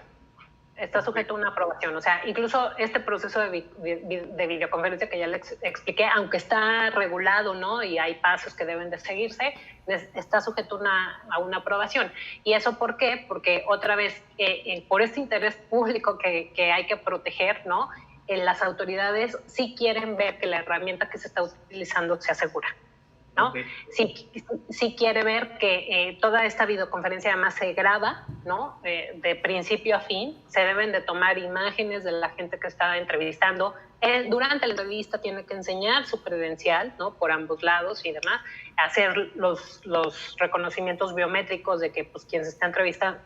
Está sujeto a una aprobación. O sea, incluso este proceso de videoconferencia que ya les expliqué, aunque está regulado, ¿no? Y hay pasos que deben de seguirse, está sujeto a una aprobación. ¿Y eso por qué? Porque otra vez, por este interés público que hay que proteger, ¿no? Las autoridades sí quieren ver que la herramienta que se está utilizando sea segura, ¿no? Okay. Sí quiere ver que toda esta videoconferencia además se graba, ¿no? De principio a fin. Se deben de tomar imágenes de la gente que está entrevistando. Durante la entrevista tiene que enseñar su credencial, ¿no? Por ambos lados y demás. Hacer los reconocimientos biométricos de que pues, quien se está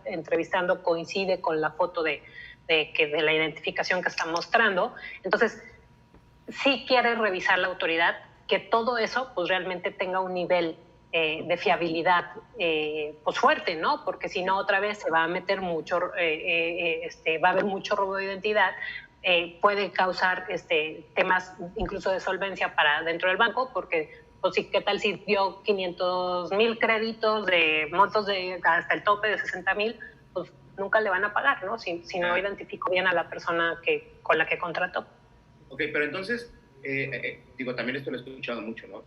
entrevistando coincide con la foto de la identificación que está mostrando. Entonces, sí quiere revisar la autoridad que todo eso pues realmente tenga un nivel de fiabilidad pues fuerte, ¿no? Porque si no otra vez se va a meter mucho, va a haber mucho robo de identidad, puede causar temas incluso de solvencia para dentro del banco, porque pues sí, ¿qué tal si dio 500,000 créditos de montos hasta el tope de 60,000? Pues nunca le van a pagar, ¿no? Si no identificó bien a la persona con la que contrató. Ok, pero entonces digo, también esto lo he escuchado mucho, ¿no?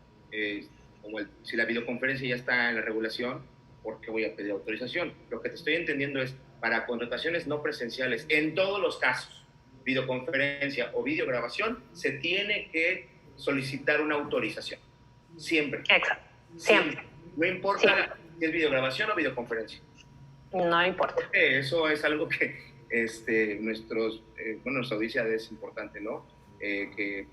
Como si la videoconferencia ya está en la regulación, ¿por qué voy a pedir autorización? Lo que te estoy entendiendo es, para contrataciones no presenciales, en todos los casos, videoconferencia o videograbación, se tiene que solicitar una autorización. Siempre. Exacto. Siempre. No importa si es videograbación o videoconferencia. No importa. Porque eso es algo que nuestra audiencia es importante, ¿no? Que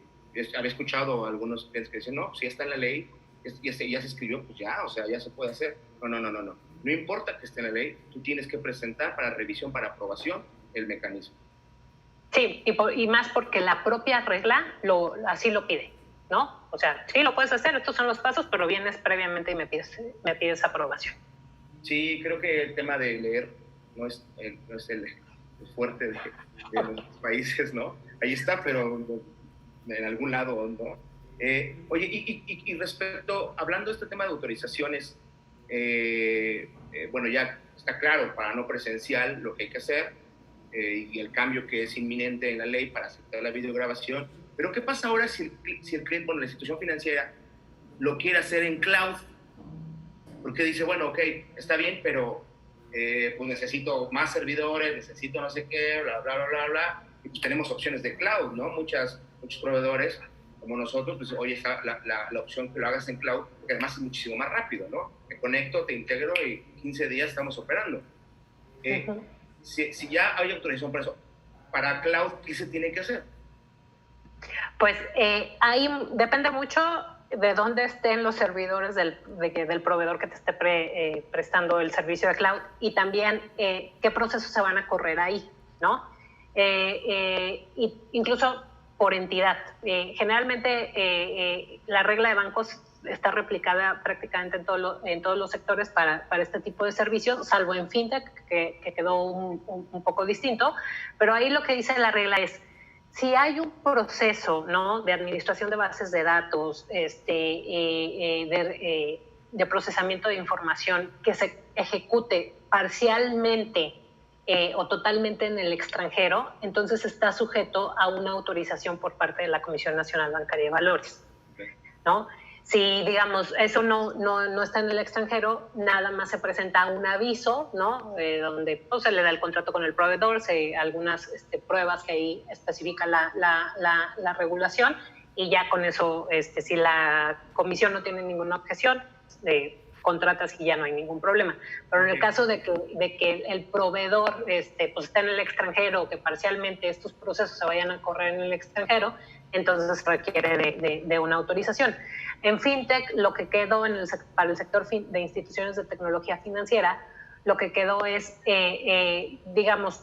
había escuchado a algunos clientes que dicen, no, si ya está en la ley, ya se escribió, pues ya, o sea, ya se puede hacer. No. No importa que esté en la ley, tú tienes que presentar para revisión, para aprobación, el mecanismo. Sí, y más porque la propia regla así lo pide, ¿no? O sea, sí lo puedes hacer, estos son los pasos, pero vienes previamente y me pides aprobación. Sí, creo que el tema de leer no es el fuerte de los países, ¿no? Ahí está, pero en algún lado, ¿no? Oye, y respecto, hablando de este tema de autorizaciones, bueno, ya está claro, para no presencial lo que hay que hacer y el cambio que es inminente en la ley para aceptar la videograbación, pero ¿qué pasa ahora si el cliente, bueno, la institución financiera lo quiere hacer en cloud? Porque dice, bueno, ok, está bien, pero pues necesito más servidores, necesito no sé qué, bla, bla, bla, bla, bla, y pues tenemos opciones de cloud, ¿no? Muchos proveedores como nosotros, pues hoy está la opción que lo hagas en cloud, que además es muchísimo más rápido, ¿no? Me conecto, te integro y 15 días estamos operando. Si ya hay autorización para eso, para cloud, ¿qué se tiene que hacer? Pues ahí depende mucho de dónde estén los servidores del proveedor que te esté prestando el servicio de cloud y también qué procesos se van a correr ahí, ¿no? Incluso por entidad. Generalmente la regla de bancos está replicada prácticamente en todos los sectores para este tipo de servicios, salvo en fintech, que quedó un poco distinto, pero ahí lo que dice la regla es, si hay un proceso, ¿no?, de administración de bases de datos, de procesamiento de información que se ejecute parcialmente o totalmente en el extranjero, entonces está sujeto a una autorización por parte de la Comisión Nacional Bancaria de Valores, ¿no? Si, digamos, eso no está en el extranjero, nada más se presenta un aviso, ¿no? Donde pues, se le da el contrato con el proveedor, algunas pruebas que ahí especifica la regulación, y ya con eso, si la comisión no tiene ninguna objeción, contratas y ya no hay ningún problema. Pero en el caso de que el proveedor pues está en el extranjero, o que parcialmente estos procesos se vayan a correr en el extranjero, entonces requiere de una autorización. En fintech, lo que quedó para el sector de instituciones de tecnología financiera, lo que quedó es, digamos,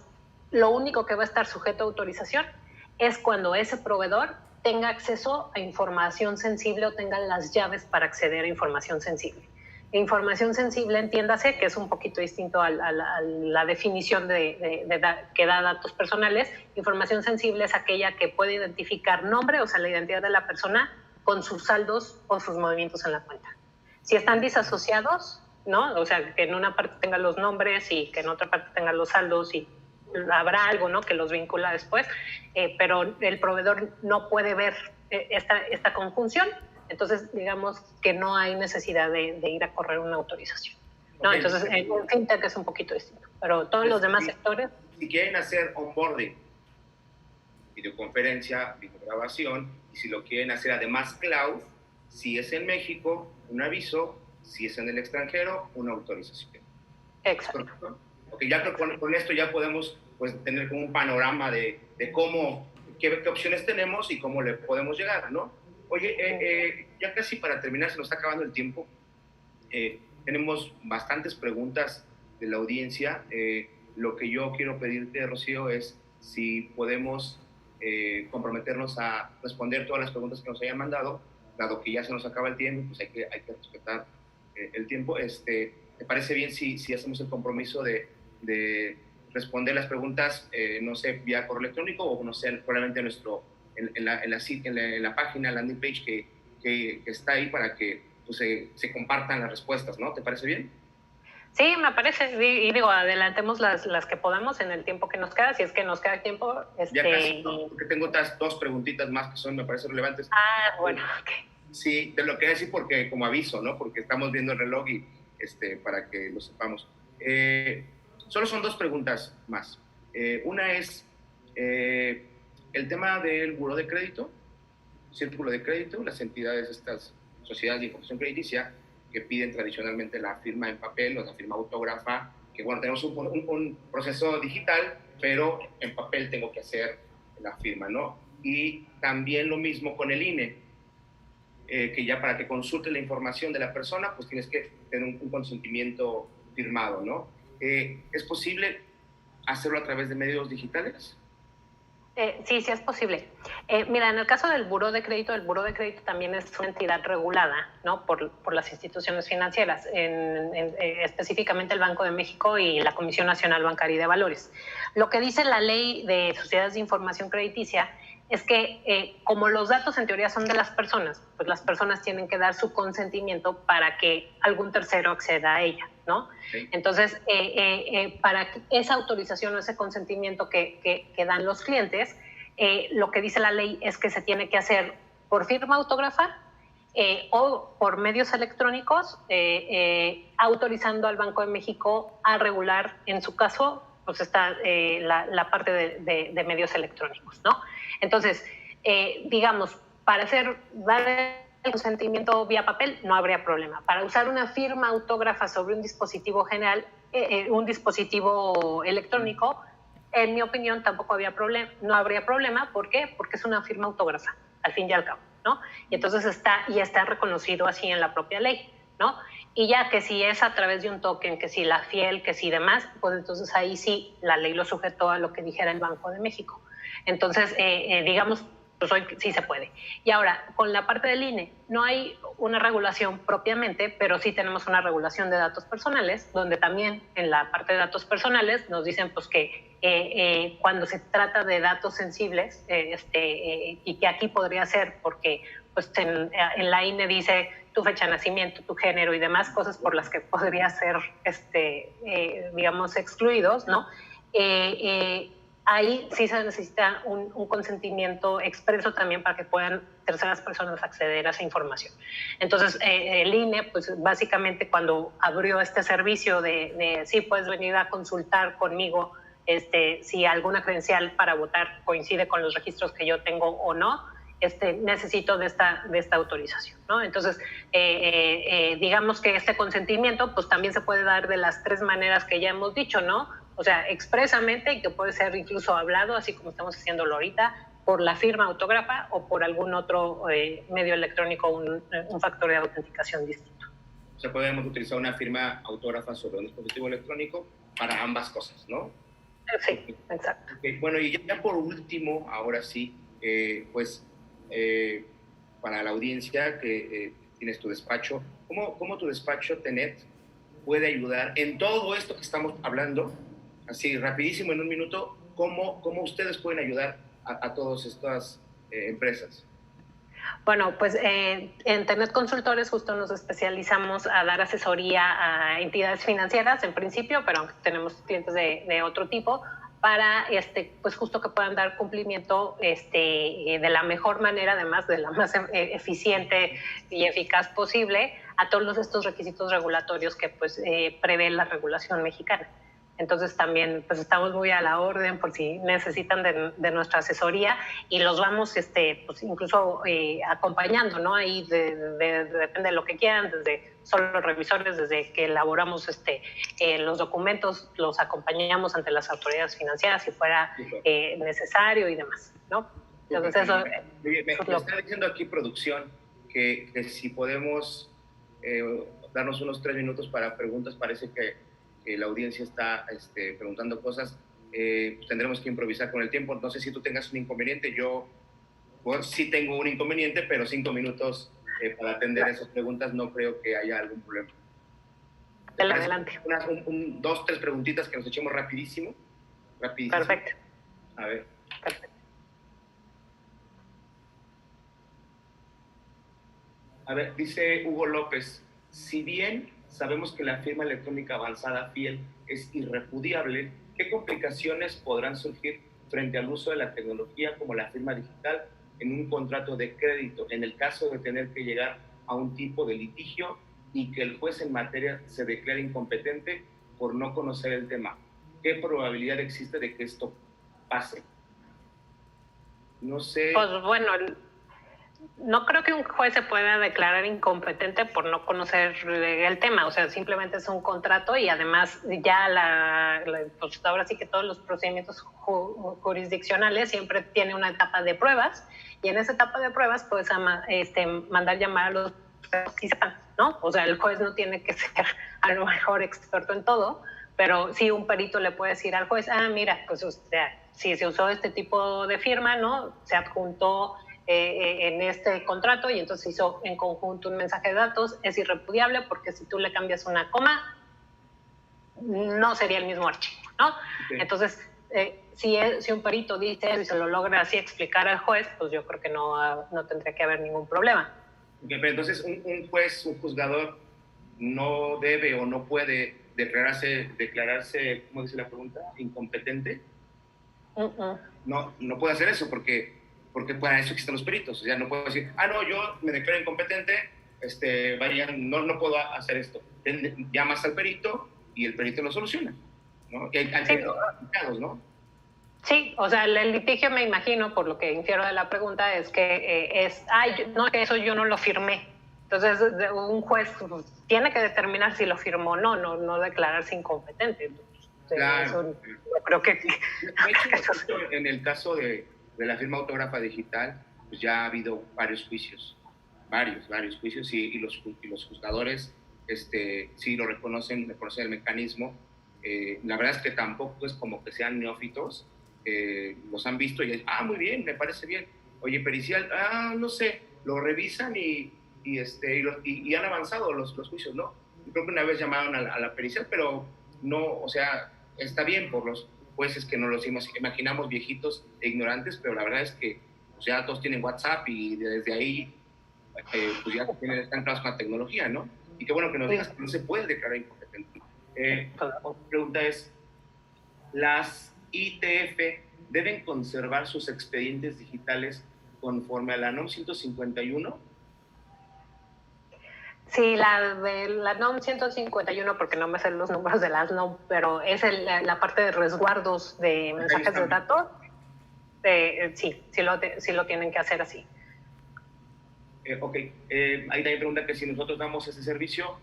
lo único que va a estar sujeto a autorización es cuando ese proveedor tenga acceso a información sensible o tenga las llaves para acceder a información sensible. Información sensible, entiéndase, que es un poquito distinto a la definición que da datos personales. Información sensible es aquella que puede identificar nombre, o sea, la identidad de la persona, con sus saldos o sus movimientos en la cuenta. Si están disasociados, ¿no? O sea, que en una parte tengan los nombres y que en otra parte tengan los saldos, y habrá algo, ¿no?, que los vincula después, pero el proveedor no puede ver esta conjunción. Entonces, digamos que no hay necesidad de ir a correr una autorización, ¿no? Okay. Entonces, en fintech es un poquito distinto, pero todos los demás sectores... Si quieren hacer onboarding, videoconferencia, videograbación, y si lo quieren hacer además cloud, si es en México, un aviso, si es en el extranjero, una autorización. Exacto. Okay, ya creo que con esto ya podemos pues, tener como un panorama de qué opciones tenemos y cómo le podemos llegar, ¿no? Oye, ya casi para terminar, se nos está acabando el tiempo. Tenemos bastantes preguntas de la audiencia. Lo que yo quiero pedirte, Rocío, es si podemos comprometernos a responder todas las preguntas que nos hayan mandado, dado que ya se nos acaba el tiempo, pues hay que respetar el tiempo. ¿Te parece bien si hacemos el compromiso de responder las preguntas, no sé, vía correo electrónico o no sé, probablemente en la página, landing page que está ahí para que pues, se compartan las respuestas, ¿no? ¿Te parece bien? Sí, me parece. Y digo, adelantemos las que podamos en el tiempo que nos queda, si es que nos queda tiempo. Ya casi, no, porque tengo otras 2 preguntitas más que me parecen relevantes. Ah, bueno, ok. Sí, te lo quería decir porque, como aviso, ¿no? Porque estamos viendo el reloj y para que lo sepamos. Solo son 2 preguntas más. Una es el tema del buró de crédito, círculo de crédito, las entidades, estas sociedades de información crediticia, que piden tradicionalmente la firma en papel o la firma autógrafa, que bueno, tenemos un proceso digital, pero en papel tengo que hacer la firma, ¿no? Y también lo mismo con el INE, que ya para que consulte la información de la persona, pues tienes que tener un consentimiento firmado, ¿no? ¿Es posible hacerlo a través de medios digitales? Sí, sí es posible. Mira, en el caso del buró de crédito, el buró de crédito también es una entidad regulada, ¿no?, por las instituciones financieras, específicamente el Banco de México y la Comisión Nacional Bancaria de Valores. Lo que dice la ley de sociedades de información crediticia es que como los datos en teoría son de las personas, pues las personas tienen que dar su consentimiento para que algún tercero acceda a ella, ¿no? Sí. Entonces, para esa autorización o ese consentimiento que dan los clientes, lo que dice la ley es que se tiene que hacer por firma autógrafa o por medios electrónicos, autorizando al Banco de México a regular, en su caso, pues está la parte de medios electrónicos, ¿no? Entonces, digamos, para dar el consentimiento vía papel no habría problema. Para usar una firma autógrafa sobre un dispositivo general, un dispositivo electrónico, en mi opinión tampoco no habría problema. ¿Por qué? Porque es una firma autógrafa, al fin y al cabo, ¿no? Y entonces está reconocido así en la propia ley, ¿no? Y ya que si es a través de un token, que si la fiel, que si demás, pues entonces ahí sí la ley lo sujetó a lo que dijera el Banco de México. Entonces, digamos, pues hoy sí se puede. Y ahora, con la parte del INE, no hay una regulación propiamente, pero sí tenemos una regulación de datos personales, donde también en la parte de datos personales nos dicen pues que cuando se trata de datos sensibles, y que aquí podría ser porque pues en la INE dice tu fecha de nacimiento, tu género y demás cosas por las que podría ser, digamos, excluidos, ¿no? Ahí sí se necesita un consentimiento expreso también para que puedan terceras personas acceder a esa información. Entonces, el INE, pues básicamente cuando abrió este servicio de sí puedes venir a consultar conmigo si alguna credencial para votar coincide con los registros que yo tengo o no, necesito de esta autorización, ¿no? Entonces, digamos que este consentimiento pues también se puede dar de las tres maneras que ya hemos dicho, ¿no? O sea, expresamente, y que puede ser incluso hablado, así como estamos haciéndolo ahorita, por la firma autógrafa o por algún otro medio electrónico, un factor de autenticación distinto. O sea, podemos utilizar una firma autógrafa sobre un dispositivo electrónico para ambas cosas, ¿no? Sí, exacto. Okay. Bueno, y ya por último, ahora sí, para la audiencia que tienes tu despacho, ¿cómo tu despacho TENET puede ayudar en todo esto que estamos hablando? Así, rapidísimo, en un minuto, ¿cómo ustedes pueden ayudar a todas estas empresas? Bueno, pues en TENET Consultores justo nos especializamos a dar asesoría a entidades financieras en principio, pero aunque tenemos clientes de otro tipo, para pues justo que puedan dar cumplimiento de la mejor manera, además de la más eficiente y eficaz posible, a todos estos requisitos regulatorios que pues prevé la regulación mexicana. Entonces también pues estamos muy a la orden por si necesitan de nuestra asesoría y los vamos pues incluso acompañando, ¿no? Ahí depende de lo que quieran, desde solo los revisores, desde que elaboramos los documentos, los acompañamos ante las autoridades financieras si fuera necesario y demás, ¿no? Entonces eso... Me está diciendo aquí producción que si podemos darnos unos 3 minutos para preguntas, parece que la audiencia está preguntando cosas, pues tendremos que improvisar con el tiempo. No sé si tú tengas un inconveniente, yo pues, sí tengo un inconveniente, pero 5 minutos para atender esas preguntas no creo que haya algún problema. Adelante. 2, 3 preguntitas que nos echemos rapidísimo. Perfecto. A ver. Perfecto. A ver, dice Hugo López, si bien sabemos que la firma electrónica avanzada FIEL es irrepudiable, ¿qué complicaciones podrán surgir frente al uso de la tecnología como la firma digital en un contrato de crédito, en el caso de tener que llegar a un tipo de litigio y que el juez en materia se declare incompetente por no conocer el tema? ¿Qué probabilidad existe de que esto pase? No sé. Pues bueno, no creo que un juez se pueda declarar incompetente por no conocer el tema, o sea, simplemente es un contrato y además ya pues ahora sí que todos los procedimientos jurisdiccionales siempre tienen una etapa de pruebas y en esa etapa de pruebas puedes mandar llamar a los que sepan, ¿no? O sea, el juez no tiene que ser a lo mejor experto en todo, pero sí un perito le puede decir al juez, mira, pues o sea, si se usó este tipo de firma, ¿no? Se adjuntó en este contrato y entonces hizo en conjunto un mensaje de datos, es irrepudiable porque si tú le cambias una coma, no sería el mismo archivo, ¿no? Okay. Entonces, si un perito dice eso y se lo logra así explicar al juez, pues yo creo que no tendría que haber ningún problema. Okay, pero entonces un juez, un juzgador, no debe o no puede declararse, ¿cómo dice la pregunta? ¿Incompetente? No puede hacer eso porque para eso existen los peritos. O sea, no puedo decir, no, yo me declaro incompetente, no puedo hacer esto. Llamas al perito y el perito lo soluciona, ¿no? Y hay complicados, ¿no? Sí, o sea, el litigio me imagino, por lo que infiero de la pregunta, es que eso yo no lo firmé. Entonces, un juez tiene que determinar si lo firmó o no declararse incompetente. Claro. Eso, yo creo que... En el caso de la firma autógrafa digital, pues ya ha habido varios juicios, varios juicios y los juzgadores sí lo reconocen el mecanismo. La verdad es que tampoco es como que sean neófitos, los han visto y es, muy bien, me parece bien, Oye, pericial, no sé, lo revisan y han avanzado los juicios, ¿no? Yo creo que una vez llamaron a la pericial, pero no, o sea, está bien por los jueces que nos los imaginamos viejitos e ignorantes, pero la verdad es que pues, ya todos tienen WhatsApp y desde ahí pues ya están claros con la tecnología, ¿no? Y qué bueno que nos digas que no se puede declarar incompetente. Otra pregunta es, ¿las ITF deben conservar sus expedientes digitales conforme a la NOM 151? Sí, la NOM 151, porque no me sé los números de las NOM, pero es la parte de resguardos de mensajes de datos. Sí lo tienen que hacer así. Ok, ahí también pregunta que si nosotros damos ese servicio.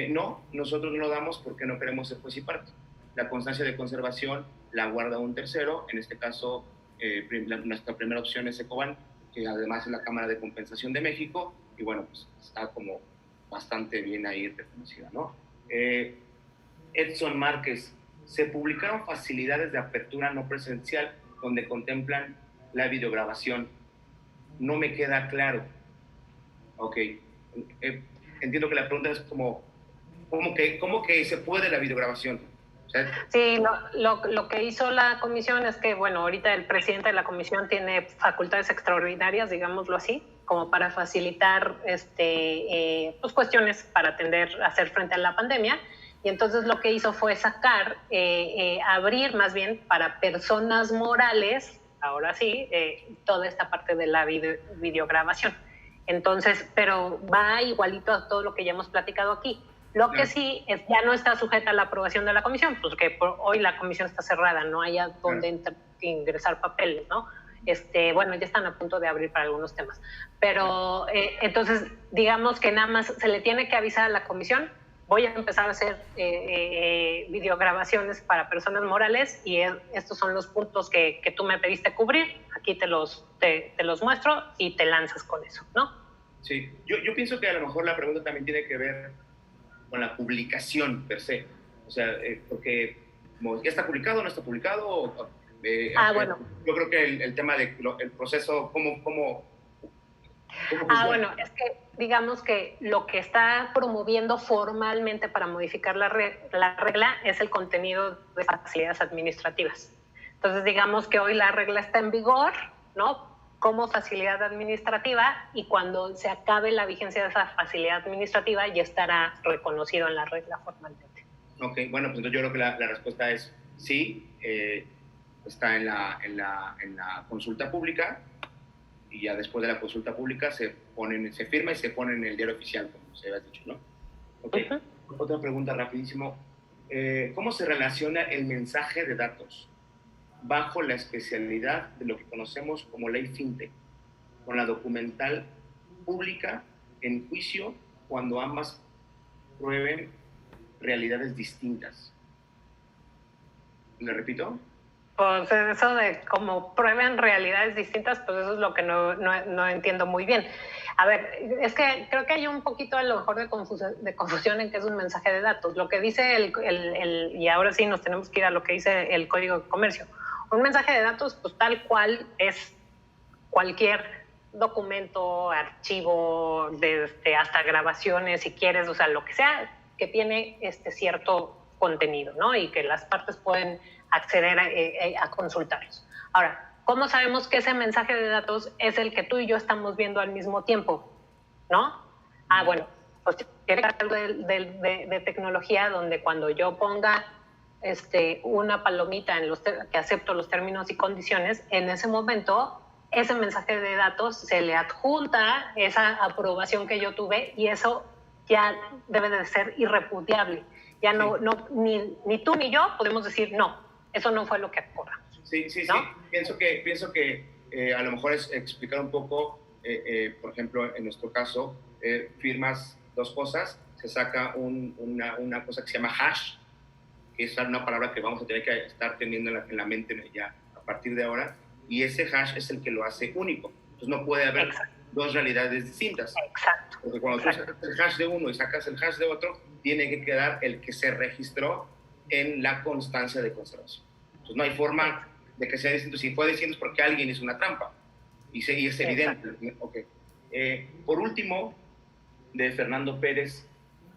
No, nosotros no lo damos porque no queremos ser juez y parte. La constancia de conservación la guarda un tercero, en este caso nuestra primera opción es Ecoban, que además es la Cámara de Compensación de México, y bueno, pues está como bastante bien ahí reconocida, ¿no? Edson Márquez, se publicaron facilidades de apertura no presencial donde contemplan la videograbación. No me queda claro. Ok, entiendo que la pregunta es ¿cómo que se puede la videograbación? O sea, sí, lo que hizo la comisión es que, bueno, ahorita el presidente de la comisión tiene facultades extraordinarias, digámoslo así, como para facilitar pues cuestiones para hacer frente a la pandemia. Y entonces lo que hizo fue abrir más bien para personas morales, ahora sí, toda esta parte de la videograbación. Entonces, pero va igualito a todo lo que ya hemos platicado aquí. Lo que sí es, ya no está sujeta a la aprobación de la comisión, pues que hoy la comisión está cerrada, no hay donde ingresar papeles, ¿no? Bueno, ya están a punto de abrir para algunos temas. Pero entonces, digamos que nada más se le tiene que avisar a la comisión, voy a empezar a hacer videograbaciones para personas morales y estos son los puntos que tú me pediste cubrir, aquí te los muestro y te lanzas con eso, ¿no? Sí, yo pienso que a lo mejor la pregunta también tiene que ver con la publicación per se. O sea, porque como ya está publicado o no está publicado. Bueno. Yo creo que el tema del proceso, ¿cómo bueno, es que digamos que lo que está promoviendo formalmente para modificar la regla es el contenido de facilidades administrativas. Entonces, digamos que hoy la regla está en vigor, ¿no? Como facilidad administrativa, y cuando se acabe la vigencia de esa facilidad administrativa ya estará reconocido en la regla formalmente. Ok, bueno, pues entonces yo creo que la respuesta es sí, está en la consulta pública, y ya después de la consulta pública se firma y se pone en el diario oficial, como se había dicho, ¿no? Ok, Otra pregunta rapidísimo. ¿Cómo se relaciona el mensaje de datos bajo la especialidad de lo que conocemos como ley FinTech con la documental pública en juicio cuando ambas prueben realidades distintas? ¿Le repito? Pues eso de cómo prueban realidades distintas, pues eso es lo que no entiendo muy bien. A ver, es que creo que hay un poquito a lo mejor de confusión en qué es un mensaje de datos. Lo que dice y ahora sí nos tenemos que ir a lo que dice el Código de Comercio. Un mensaje de datos, pues tal cual es cualquier documento, archivo, hasta grabaciones, si quieres, o sea, lo que sea que tiene cierto contenido, ¿no? Y que las partes pueden acceder a consultarlos. Ahora, ¿cómo sabemos que ese mensaje de datos es el que tú y yo estamos viendo al mismo tiempo? ¿No? Bueno, pues tiene algo de tecnología donde cuando yo ponga una palomita que acepto los términos y condiciones, en ese momento ese mensaje de datos se le adjunta esa aprobación que yo tuve y eso ya debe de ser irrepudiable. Ya ni tú ni yo podemos decir, no, eso no fue lo que acordamos. Sí. Pienso que a lo mejor es explicar un poco, por ejemplo, en nuestro caso, firmas dos cosas, se saca una cosa que se llama hash, que es una palabra que vamos a tener que estar teniendo en la mente ya a partir de ahora, y ese hash es el que lo hace único. Entonces no puede haber dos realidades distintas. Exacto. Porque cuando tú sacas el hash de uno y sacas el hash de otro, tiene que quedar el que se registró en la constancia de conservación. Entonces no hay forma de que sea distinto. Si fue distinto es porque alguien hizo una trampa. y es evidente. Okay. Por último, de Fernando Pérez,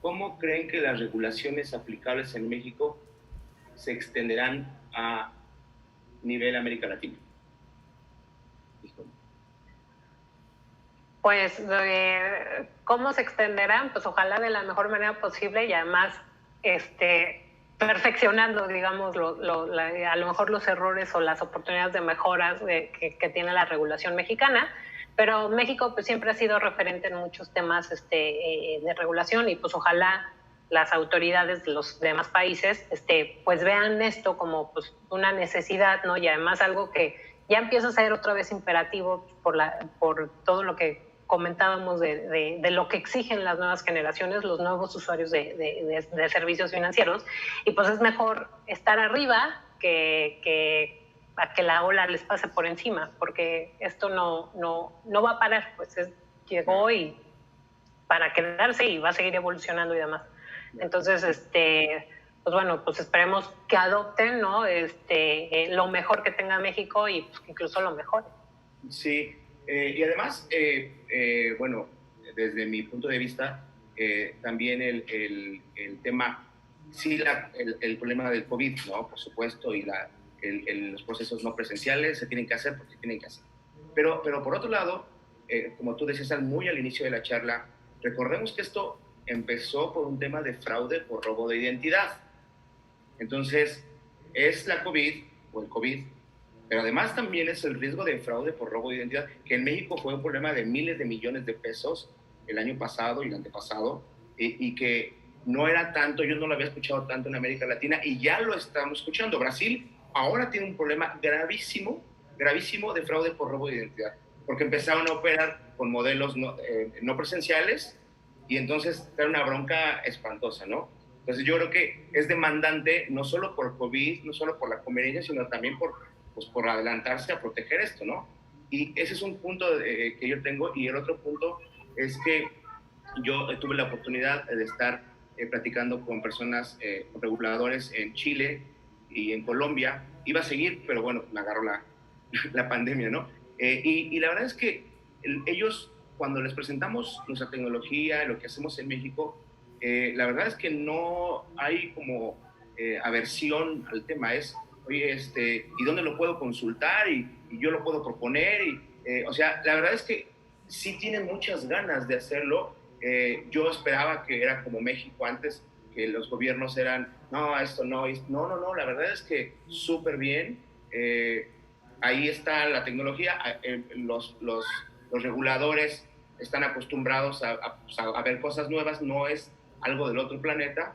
¿cómo creen que las regulaciones aplicables en México se extenderán a nivel América Latina? Pues, ¿cómo se extenderán? Pues ojalá de la mejor manera posible y además perfeccionando, digamos, a lo mejor los errores o las oportunidades de mejoras que tiene la regulación mexicana. Pero México pues siempre ha sido referente en muchos temas de regulación y pues ojalá las autoridades de los demás países pues vean esto como pues una necesidad, ¿no? Y además algo que ya empieza a ser otra vez imperativo por todo lo que comentábamos de lo que exigen las nuevas generaciones, los nuevos usuarios de servicios financieros, y pues es mejor estar arriba que a que la ola les pase por encima, porque esto no va a parar, pues llegó y para quedarse y va a seguir evolucionando y demás. Entonces, pues bueno, pues esperemos que adopten, ¿no? Lo mejor que tenga México y pues, que incluso lo mejor. Sí, y además, bueno, desde mi punto de vista, también el tema, sí, el problema del COVID, ¿no? Por supuesto, y los procesos no presenciales se tienen que hacer porque tienen que hacer. Pero por otro lado, como tú decías muy al inicio de la charla, recordemos que esto empezó por un tema de fraude por robo de identidad. Entonces, es la COVID o el COVID, pero además también es el riesgo de fraude por robo de identidad, que en México fue un problema de miles de millones de pesos el año pasado y el antepasado, y que no era tanto, yo no lo había escuchado tanto en América Latina, y ya lo estamos escuchando. Brasil ahora tiene un problema gravísimo de fraude por robo de identidad, porque empezaron a operar con modelos no presenciales, y entonces era una bronca espantosa, ¿no? Entonces yo creo que es demandante, no solo por COVID, no solo por la conveniencia, sino también por adelantarse a proteger esto, ¿no? Y ese es un punto que yo tengo, y el otro punto es que yo tuve la oportunidad de estar platicando con personas, con reguladores en Chile y en Colombia. Iba a seguir, pero bueno, me agarró la pandemia, ¿no? Y la verdad es que ellos, cuando les presentamos nuestra tecnología, lo que hacemos en México, la verdad es que no hay como aversión al tema. Es, oye, ¿y dónde lo puedo consultar? Y yo lo puedo proponer. O sea, la verdad es que sí tienen muchas ganas de hacerlo. Yo esperaba que era como México antes, que los gobiernos eran, no, esto no, no, la verdad es que súper bien. Ahí está la tecnología, los reguladores están acostumbrados a ver cosas nuevas, no es algo del otro planeta,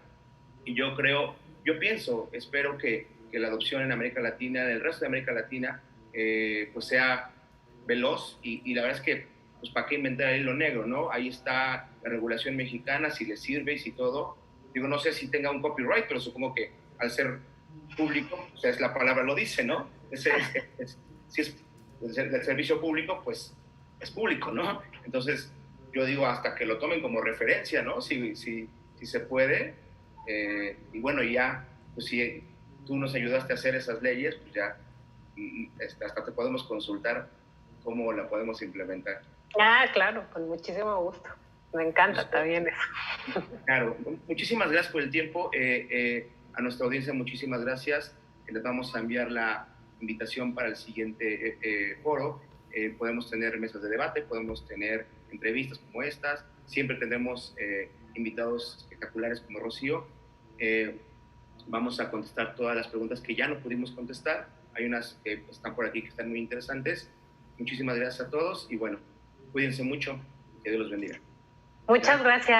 y yo pienso, espero que la adopción en América Latina, en el resto de América Latina, pues sea veloz, y la verdad es que, pues para qué inventar el hilo negro, ¿no? Ahí está la regulación mexicana, si le sirve y si todo. Digo, no sé si tenga un copyright, pero supongo que al ser público, o sea, es la palabra lo dice, ¿no? Si es del servicio público, pues es público, ¿no? Entonces, yo digo, hasta que lo tomen como referencia, ¿no? Si se puede. Y bueno, ya, pues si tú nos ayudaste a hacer esas leyes, pues ya hasta te podemos consultar cómo la podemos implementar. Ah, claro, con muchísimo gusto. Me encanta también eso. Claro, muchísimas gracias por el tiempo. A nuestra audiencia, muchísimas gracias. Les vamos a enviar la invitación para el siguiente foro. Podemos tener mesas de debate, podemos tener entrevistas como estas. Siempre tendremos invitados espectaculares como Rocío. Vamos a contestar todas las preguntas que ya no pudimos contestar. Hay unas que están por aquí que están muy interesantes. Muchísimas gracias a todos y bueno, cuídense mucho. Que Dios los bendiga. Muchas gracias.